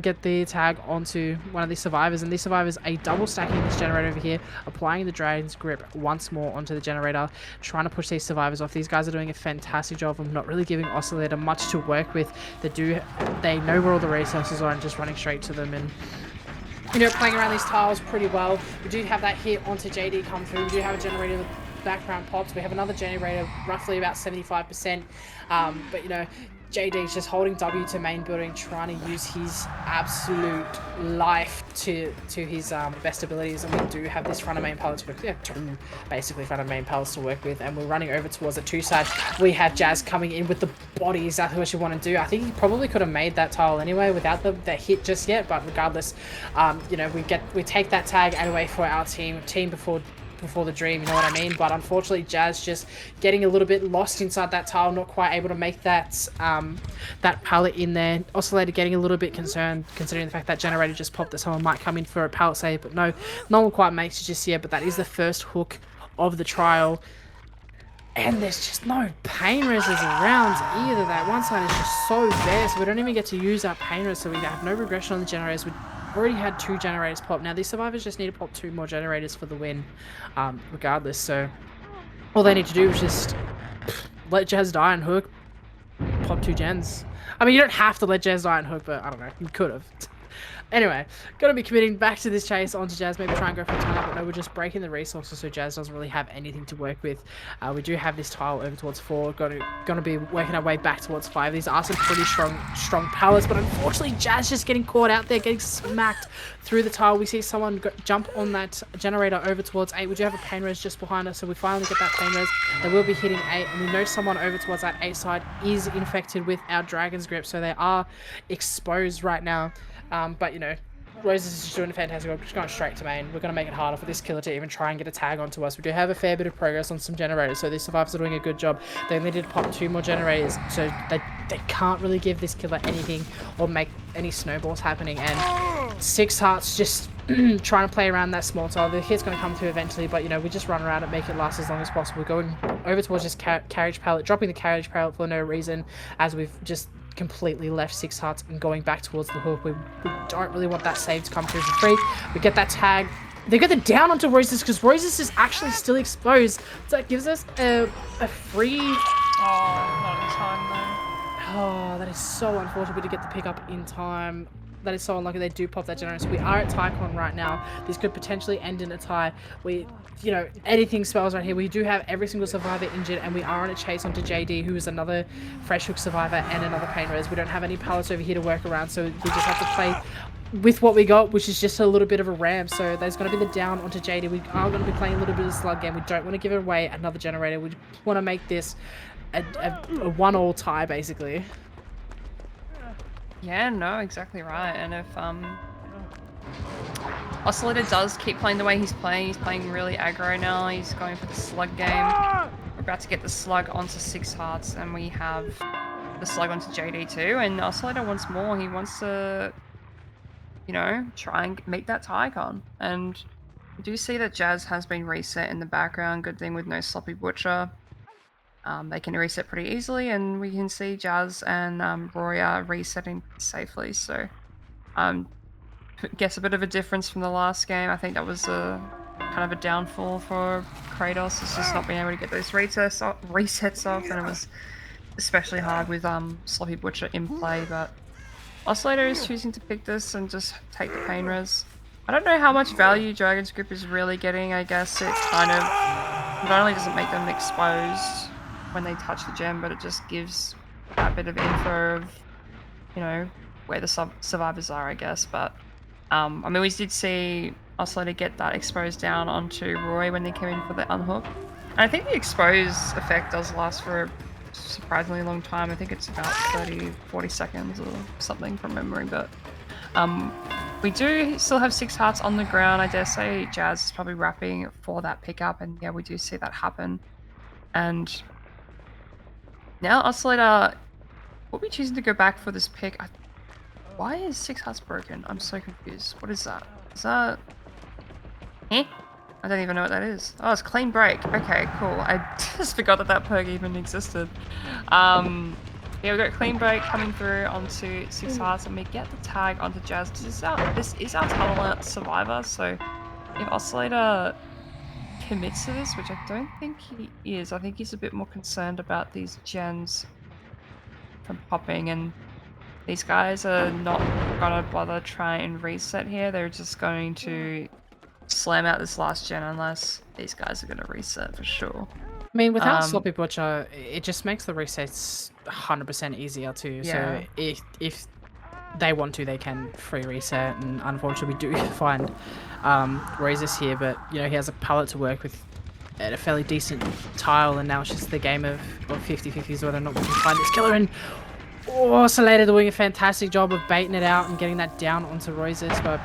get the tag onto one of these survivors. And these survivors are double stacking this generator over here, applying the Dragon's Grip once more onto the generator, trying to push these survivors off. These guys are doing a fantastic job of not really giving Oscillator much to work with. They know where all the resources are and just running straight to them, and playing around these tiles pretty well. We do have that hit onto JD come through. We do have a generator with background pops. We have another generator roughly about 75%, but JD's just holding W to main building, trying to use his absolute life to his best abilities. And we do have this front of main pallet to work with. Yeah, basically front of main pallets to work with. And we're running over towards the 2 side. We have Jazz coming in with the body, exactly what you want to do. I think he probably could have made that tile anyway without the hit just yet. But regardless, we take that tag anyway for our team before the dream, you know what I mean? But unfortunately, Jazz just getting a little bit lost inside that tile, not quite able to make that pallet in there. Oscillator getting a little bit concerned, considering the fact that generator just popped that someone might come in for a pallet save, but no one quite makes it just yet. But that is the first hook of the trial. And there's just no pain resistors around either. That one side is just so bare, so we don't even get to use that pain resist, so we have no regression on the generators. We already had 2 generators pop. Now these survivors just need to pop 2 more generators for the win, regardless. So all they need to do is just let Jazz die and hook, pop 2 gens. I mean, you don't have to let Jazz die and hook, but I don't know, you could have. Anyway, gonna be committing back to this chase onto Jazz, maybe try and go for a tile, but no, we're just breaking the resources, so Jazz doesn't really have anything to work with. We do have this tile over towards 4, gonna be working our way back towards 5. These are some pretty strong pallets, but unfortunately Jazz just getting caught out there, getting smacked through the tile. We see someone jump on that generator over towards 8. We do have a pain res just behind us, so we finally get that pain res. They will be hitting 8, and we know someone over towards that 8 side is infected with our Dragon's Grip, so they are exposed right now. But Roses is just doing a fantastic job, just going straight to main. We're going to make it harder for this killer to even try and get a tag onto us. We do have a fair bit of progress on some generators, so these survivors are doing a good job. They only did pop 2 more generators, so they can't really give this killer anything or make any snowballs happening. And 6 hearts just trying to play around that small tile. The hit's going to come through eventually, but we just run around and make it last as long as possible. Going over towards this carriage pallet, dropping the carriage pallet for no reason, as we've just completely left 6 hearts and going back towards the hook. We don't really want that save to come through for free. We get that tag. They get the down onto Roses because Roses is actually still exposed. So that gives us a free... Oh, not in time though. Oh, that is so unfortunate to get the pick up in time. That is so unlucky. They do pop that generator. So we are at TieCon right now. This could potentially end in a tie. Anything spells right here. We do have every single survivor injured, and we are on a chase onto JD, who is another fresh hook survivor and another pain res. We don't have any pallets over here to work around, so we just have to play with what we got, which is just a little bit of a ramp. So there's going to be the down onto JD. We are going to be playing a little bit of slug game. We don't want to give away another generator. We want to make this a 1-all tie, basically. Yeah, no, exactly right. And if Oscillator does keep playing the way he's playing. He's playing really aggro now. He's going for the slug game. We're about to get the slug onto 6 hearts, and we have the slug onto JD too. And Oscillator wants more. He wants to, you know, try and meet that Tycon. And we do see that Jazz has been reset in the background. Good thing with no Sloppy Butcher. They can reset pretty easily, and we can see Jazz and Roy are resetting safely. So, guess a bit of a difference from the last game. I think that was a kind of a downfall for Kratos. It's just not being able to get those resets off, and it was especially hard with Sloppy Butcher in play. But Oscillator is choosing to pick this and just take the pain res. I don't know how much value Dragon's Grip is really getting. I guess it kind of not only does it make them exposed when they touch the gem, but it just gives that bit of info of, you know, where the survivors are, I guess. But I mean, we did see Oscillator get that exposed down onto Roy when they came in for the unhook. And I think the expose effect does last for a surprisingly long time. I think it's about 30-40 seconds or something from memory. But we do still have 6 hearts on the ground. I dare say Jazz is probably wrapping for that pickup, and yeah, we do see that happen. And now Oscillator will be choosing to go back for this pick. Why is 6 hearts broken? I'm so confused. What is that? Is that... Eh? I don't even know what that is. Oh, it's clean break. Okay, cool. I just forgot that that perk even existed. Yeah, we've got clean break coming through onto 6 hearts, and we get the tag onto Jazz. This is our tunnel out survivor, so if Oscillator commits to this, which I don't think he is, I think he's a bit more concerned about these gens from popping, and these guys are not gonna bother try and reset here. They're just going to slam out this last gen unless these guys are gonna reset for sure. I mean, without Sloppy Butcher, it just makes the resets 100% easier too. Yeah. So if they want to, they can free reset. And unfortunately, we do find Roses here, but you know, he has a palette to work with at a fairly decent tile, and now it's just the game of 50-50s whether or not we can find this killer. And Oscillator doing a fantastic job of baiting it out and getting that down onto Roses, but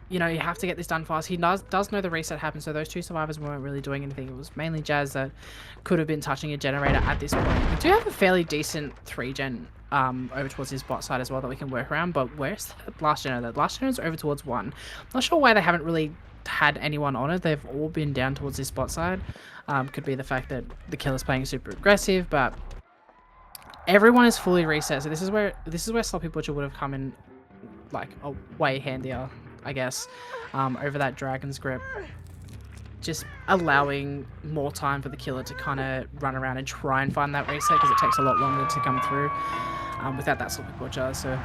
you know, you have to get this done fast. He does know the reset happened, so those 2 survivors weren't really doing anything. It was mainly Jazz that could have been touching a generator at this point. We do have a fairly decent 3-gen over towards his bot side as well that we can work around, but where's the last generator? The last generator's over towards 1. Not sure why they haven't really had anyone on it. They've all been down towards this bot side. Could be the fact that the killer's playing super aggressive, but everyone is fully reset. So this is where Sloppy Butcher would have come in like a way handier, I guess, over that Dragon's Grip. Just allowing more time for the killer to kind of run around and try and find that reset, because it takes a lot longer to come through without that Sloppy Butcher. So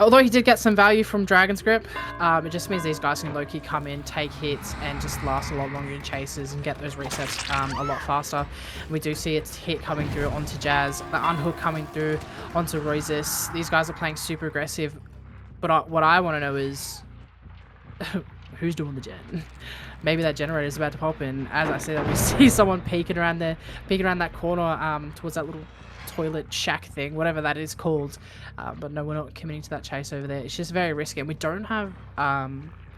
although he did get some value from Dragon's Grip, it just means these guys can low-key come in, take hits, and just last a lot longer in chases and get those resets a lot faster. And we do see its hit coming through onto Jazz, the unhook coming through onto Roses. These guys are playing super aggressive, but what I want to know is who's doing the gen? Maybe that generator is about to pop in. As I said, we see someone peeking around that corner towards that little toilet shack thing, whatever that is called. But no, we're not committing to that chase over there. It's just very risky, and we don't have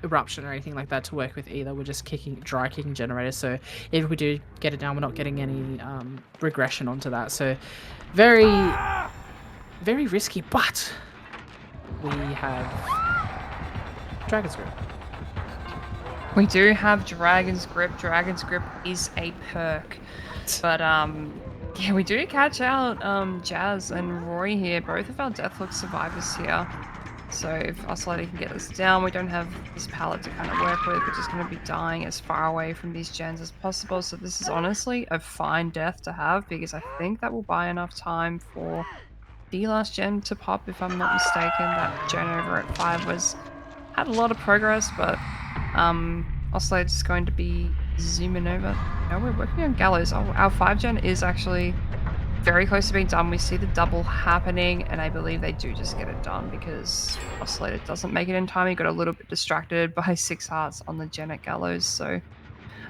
eruption or anything like that to work with either. We're just dry kicking generators, so if we do get it down, we're not getting any regression onto that. So very, very risky, but we have Dragon's Grip. We do have Dragon's Grip. Dragon's Grip is a perk. But yeah, we do catch out Jazz and Roy here, both of our Deathlock survivors here. So if Oscillator can get us down, we don't have this palette to kind of work with. We're just going to be dying as far away from these gens as possible. So this is honestly a fine death to have, because I think that will buy enough time for the last gen to pop, if I'm not mistaken. That gen over at 5 had a lot of progress, but Oscillator's just going to be zooming over. Now we're working on Gallows. Our 5 gen is actually very close to being done. We see the double happening, and I believe they do just get it done because Oscillator doesn't make it in time. He got a little bit distracted by 6 hearts on the gen at Gallows. So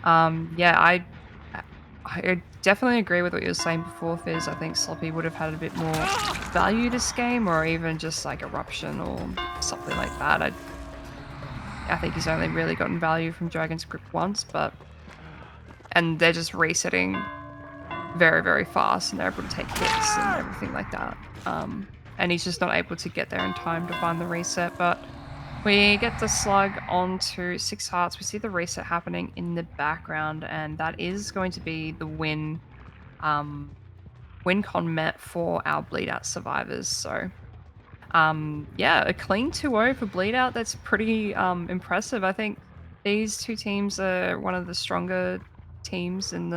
yeah, I definitely agree with what you were saying before, Fizz. I think Sloppy would have had a bit more value this game, or even just like Eruption or something like that. I think he's only really gotten value from Dragon's Grip once, and they're just resetting very, very fast, and they're able to take hits and everything like that. And he's just not able to get there in time to find the reset, but we get the slug onto 6 hearts. We see the reset happening in the background, and that is going to be the win con met for our Bleedout survivors. So yeah, a clean 2-0 for Bleedout. That's pretty impressive. I think these two teams are one of the stronger teams in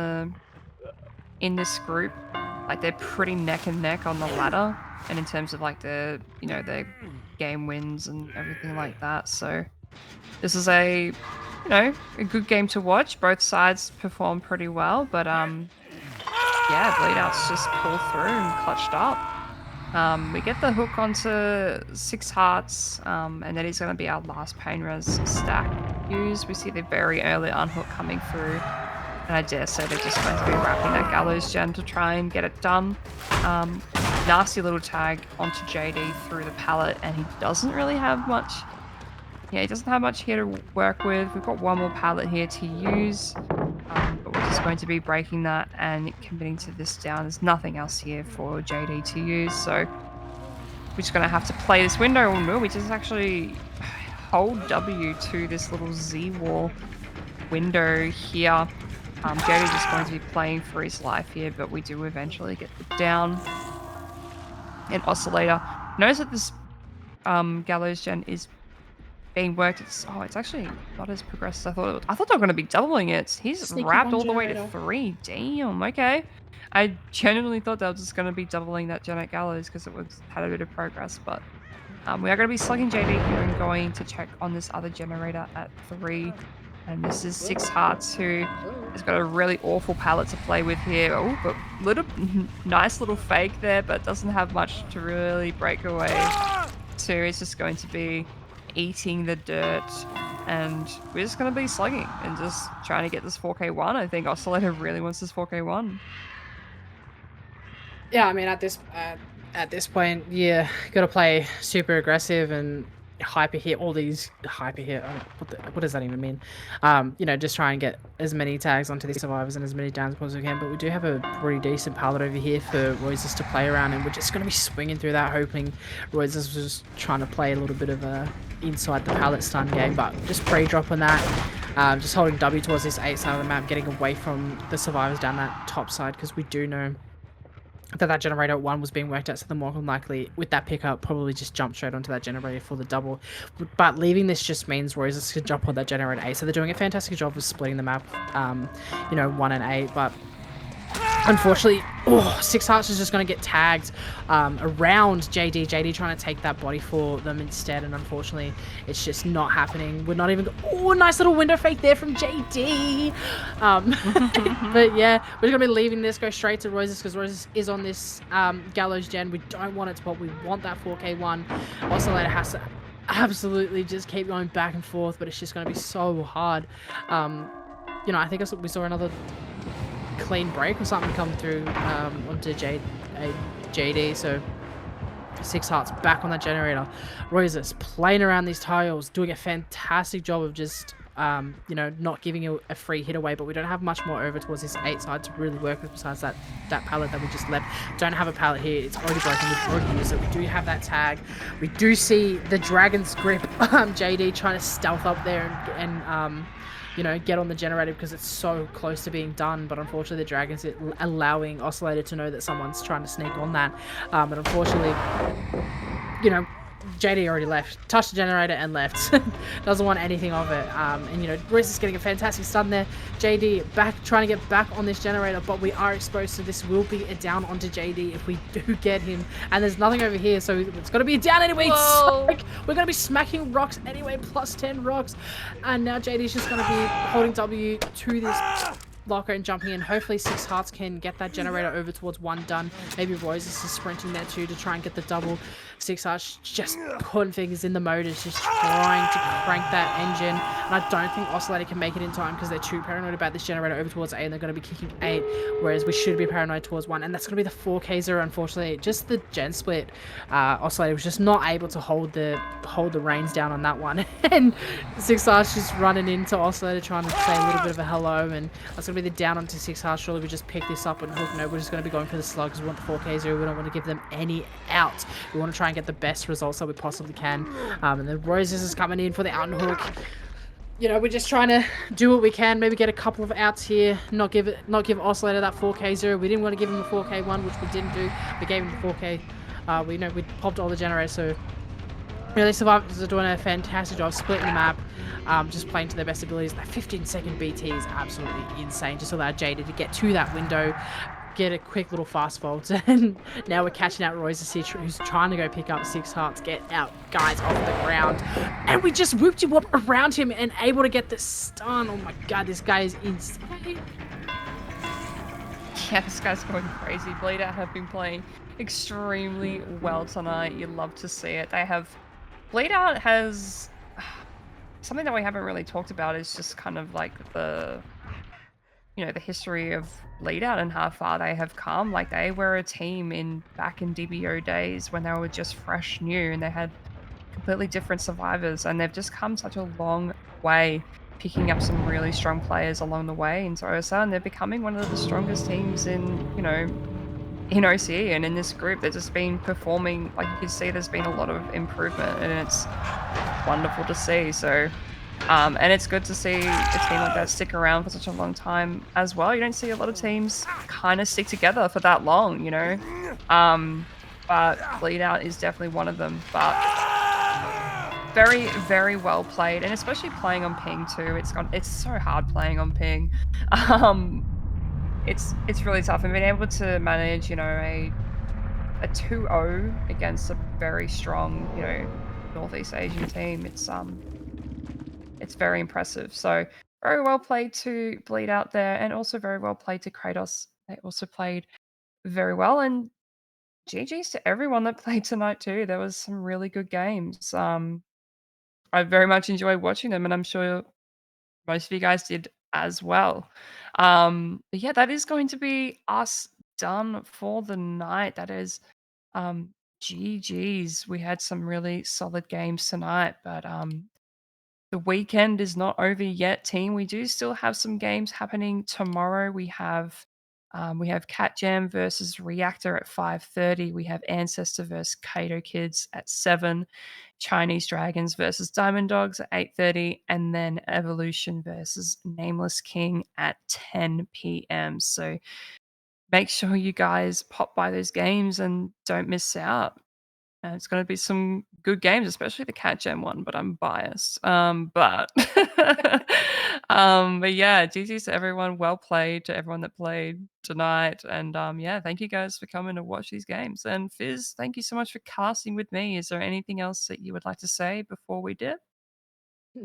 this group. Like, they're pretty neck and neck on the ladder, and in terms of like their game wins and everything like that. So this is a good game to watch. Both sides perform pretty well, but yeah, Bleedout's just pulled through and clutched up. We get the hook onto 6 hearts, and that is going to be our last pain res stack use. We see the very early unhook coming through, and I dare say they're just going to be wrapping that Gallows Gen to try and get it done. Nasty little tag onto JD through the pallet, and he doesn't really have much. Yeah, he doesn't have much here to work with. We've got one more pallet here to use, but we're just going to be breaking that and committing to this down. There's nothing else here for JD to use, so we're just going to have to play this window. Oh no, we just actually hold W to this little Z wall window here. JD just going to be playing for his life here, but we do eventually get the down. And Oscillator knows that this Gallows Gen is being worked. It's actually not as progressed as I thought it was. I thought they were going to be doubling it. He's Sneaky wrapped all the generator. way to 3. Damn, okay. I genuinely thought they were just going to be doubling that Gen 8 Gallows because it had a bit of progress, but we are going to be slugging JD here and going to check on this other generator at 3. And this is 6 hearts, who has got a really awful palette to play with here. Oh, but nice little fake there, but doesn't have much to really break away to. It's just going to be eating the dirt, and we're just going to be slugging and just trying to get this 4K1. I think Oscillator really wants this 4K1. Yeah, I mean, at this point, yeah, got to play super aggressive and hyper hit all these hyper hit. What does that even mean? Just try and get as many tags onto these survivors and as many downs as we can. But we do have a pretty decent palette over here for Royces to play around, and we're just going to be swinging through that, hoping Royces was just trying to play a little bit of a inside the palette stun game, but just pre-drop on that. Just holding W towards this 8 side of the map, getting away from the survivors down that top side, because we do know that generator at 1 was being worked out, so the more than likely with that pickup probably just jump straight onto that generator for the double. But leaving this just means Royces can jump on that generator 8, so they're doing a fantastic job of splitting the map, 1 and 8, but unfortunately, 6 hearts is just going to get tagged around JD. JD trying to take that body for them instead, and unfortunately, it's just not happening. We're not even... Oh, nice little window fake there from JD. But yeah, we're going to be leaving this, go straight to Royces, because Royces is on this Gallows Gen. We don't want it to pop. We want that 4K1. Oscillator has to absolutely just keep going back and forth, but it's just going to be so hard. I think we saw another clean break or something come through onto JD, so 6 hearts back on that generator. Royces playing around these tiles, doing a fantastic job of just not giving a free hit away, but we don't have much more over towards this 8 side to really work with besides that pallet that we just left. Don't have a pallet here, it's already broken, we've already used it. We do have that tag. We do see the Dragon's Grip JD trying to stealth up there and get on the generator because it's so close to being done, but unfortunately the Dragon's allowing Oscillator to know that someone's trying to sneak on that. But unfortunately, JD already left, touched the generator and left. Doesn't want anything of it. Royce is getting a fantastic stun there. JD trying to get back on this generator, but we are exposed, so this will be a down onto JD if we do get him. And there's nothing over here, so it's got to be a down anyway. We're going to be smacking rocks anyway, plus 10 rocks. And now JD's just going to be holding W to this locker and jumping in. Hopefully Six Hearts can get that generator over towards 1 done. Maybe Roses is sprinting there too to try and get the double. Six Hearts just putting fingers in the motors, just trying to crank that engine. And I don't think Oscillator can make it in time because they're too paranoid about this generator over towards 8 and they're going to be kicking 8, whereas we should be paranoid towards 1. And that's going to be the 4K 0, unfortunately. Just the gen split. Oscillator was just not able to hold the reins down on that one. And Six Hearts just running into Oscillator trying to say a little bit of a hello, and that's going to be the down onto Six Hearts. Surely we just pick this up and hook. No, we're just going to be going for the slug because we want the 4K 0. We don't want to give them any out. We want to try and get the best results that we possibly can. And then Roses is coming in for the out and hook. You know, we're just trying to do what we can. Maybe get a couple of outs here. Not give Oscillator that 4K 0. We didn't want to give him the 4K 1, which we didn't do. We gave him the 4K. We popped all the generators, so really Survivors are doing a fantastic job splitting the map, just playing to their best abilities. That 15-second BT is absolutely insane. Just allowed Jada to get to that window, get a quick little fast vault, and now we're catching out Royce who's trying to go pick up Six Hearts, get out guys off the ground, and we just whooped him up around him and able to get the stun. Oh my god, this guy is insane. Yeah, this guy's going crazy. Bleedout have been playing extremely well tonight. You love to see it. Bleedout has something that we haven't really talked about is just kind of like the history of Bleedout and how far they have come. Like they were a team back in DBO days when they were just fresh new and they had completely different survivors, and they've just come such a long way, picking up some really strong players along the way into OSR, and they're becoming one of the strongest teams in OCE and in this group. They've just been performing, like you can see there's been a lot of improvement, and it's wonderful to see. So and it's good to see a team like that stick around for such a long time as well. You don't see a lot of teams kind of stick together for that long, but Bleedout is definitely one of them. But very, very well played, and especially playing on ping too. It's so hard playing on ping. It's really tough, and being able to manage, a 2-0 against a very strong, Northeast Asian team. It's very impressive. So very well played to Bleedout there, and also very well played to Kratos. They also played very well, and GG's to everyone that played tonight too. There was some really good games. I very much enjoyed watching them, and I'm sure most of you guys did as well. But yeah, that is going to be us done for the night. That is GG's. We had some really solid games tonight, but the weekend is not over yet, team. We do still have some games happening tomorrow. We have Cat Jam versus Reactor at 5:30. We have Ancestor versus Kato Kids at 7. Chinese Dragons versus Diamond Dogs at 8:30, and then Evolution versus Nameless King at 10 p.m. So make sure you guys pop by those games and don't miss out. It's going to be some good games, especially the Cat Gem one, but I'm biased. But but yeah, GG's to everyone. Well played to everyone that played tonight. And yeah, thank you guys for coming to watch these games. And Fizz, thank you so much for casting with me. Is there anything else that you would like to say before we dip?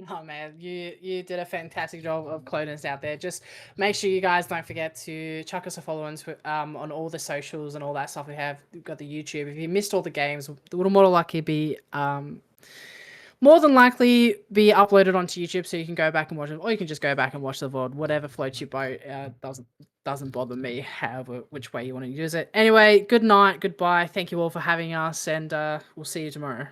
Oh man, you did a fantastic job of cloning us out there. Just make sure you guys don't forget to chuck us a follow on all the socials and all that stuff we have. We've got the YouTube. If you missed all the games, it will more likely be more than likely be uploaded onto YouTube, so you can go back and watch it, or you can just go back and watch the VOD. Whatever floats your boat. Doesn't bother me. However, which way you want to use it. Anyway, good night, goodbye. Thank you all for having us, and we'll see you tomorrow.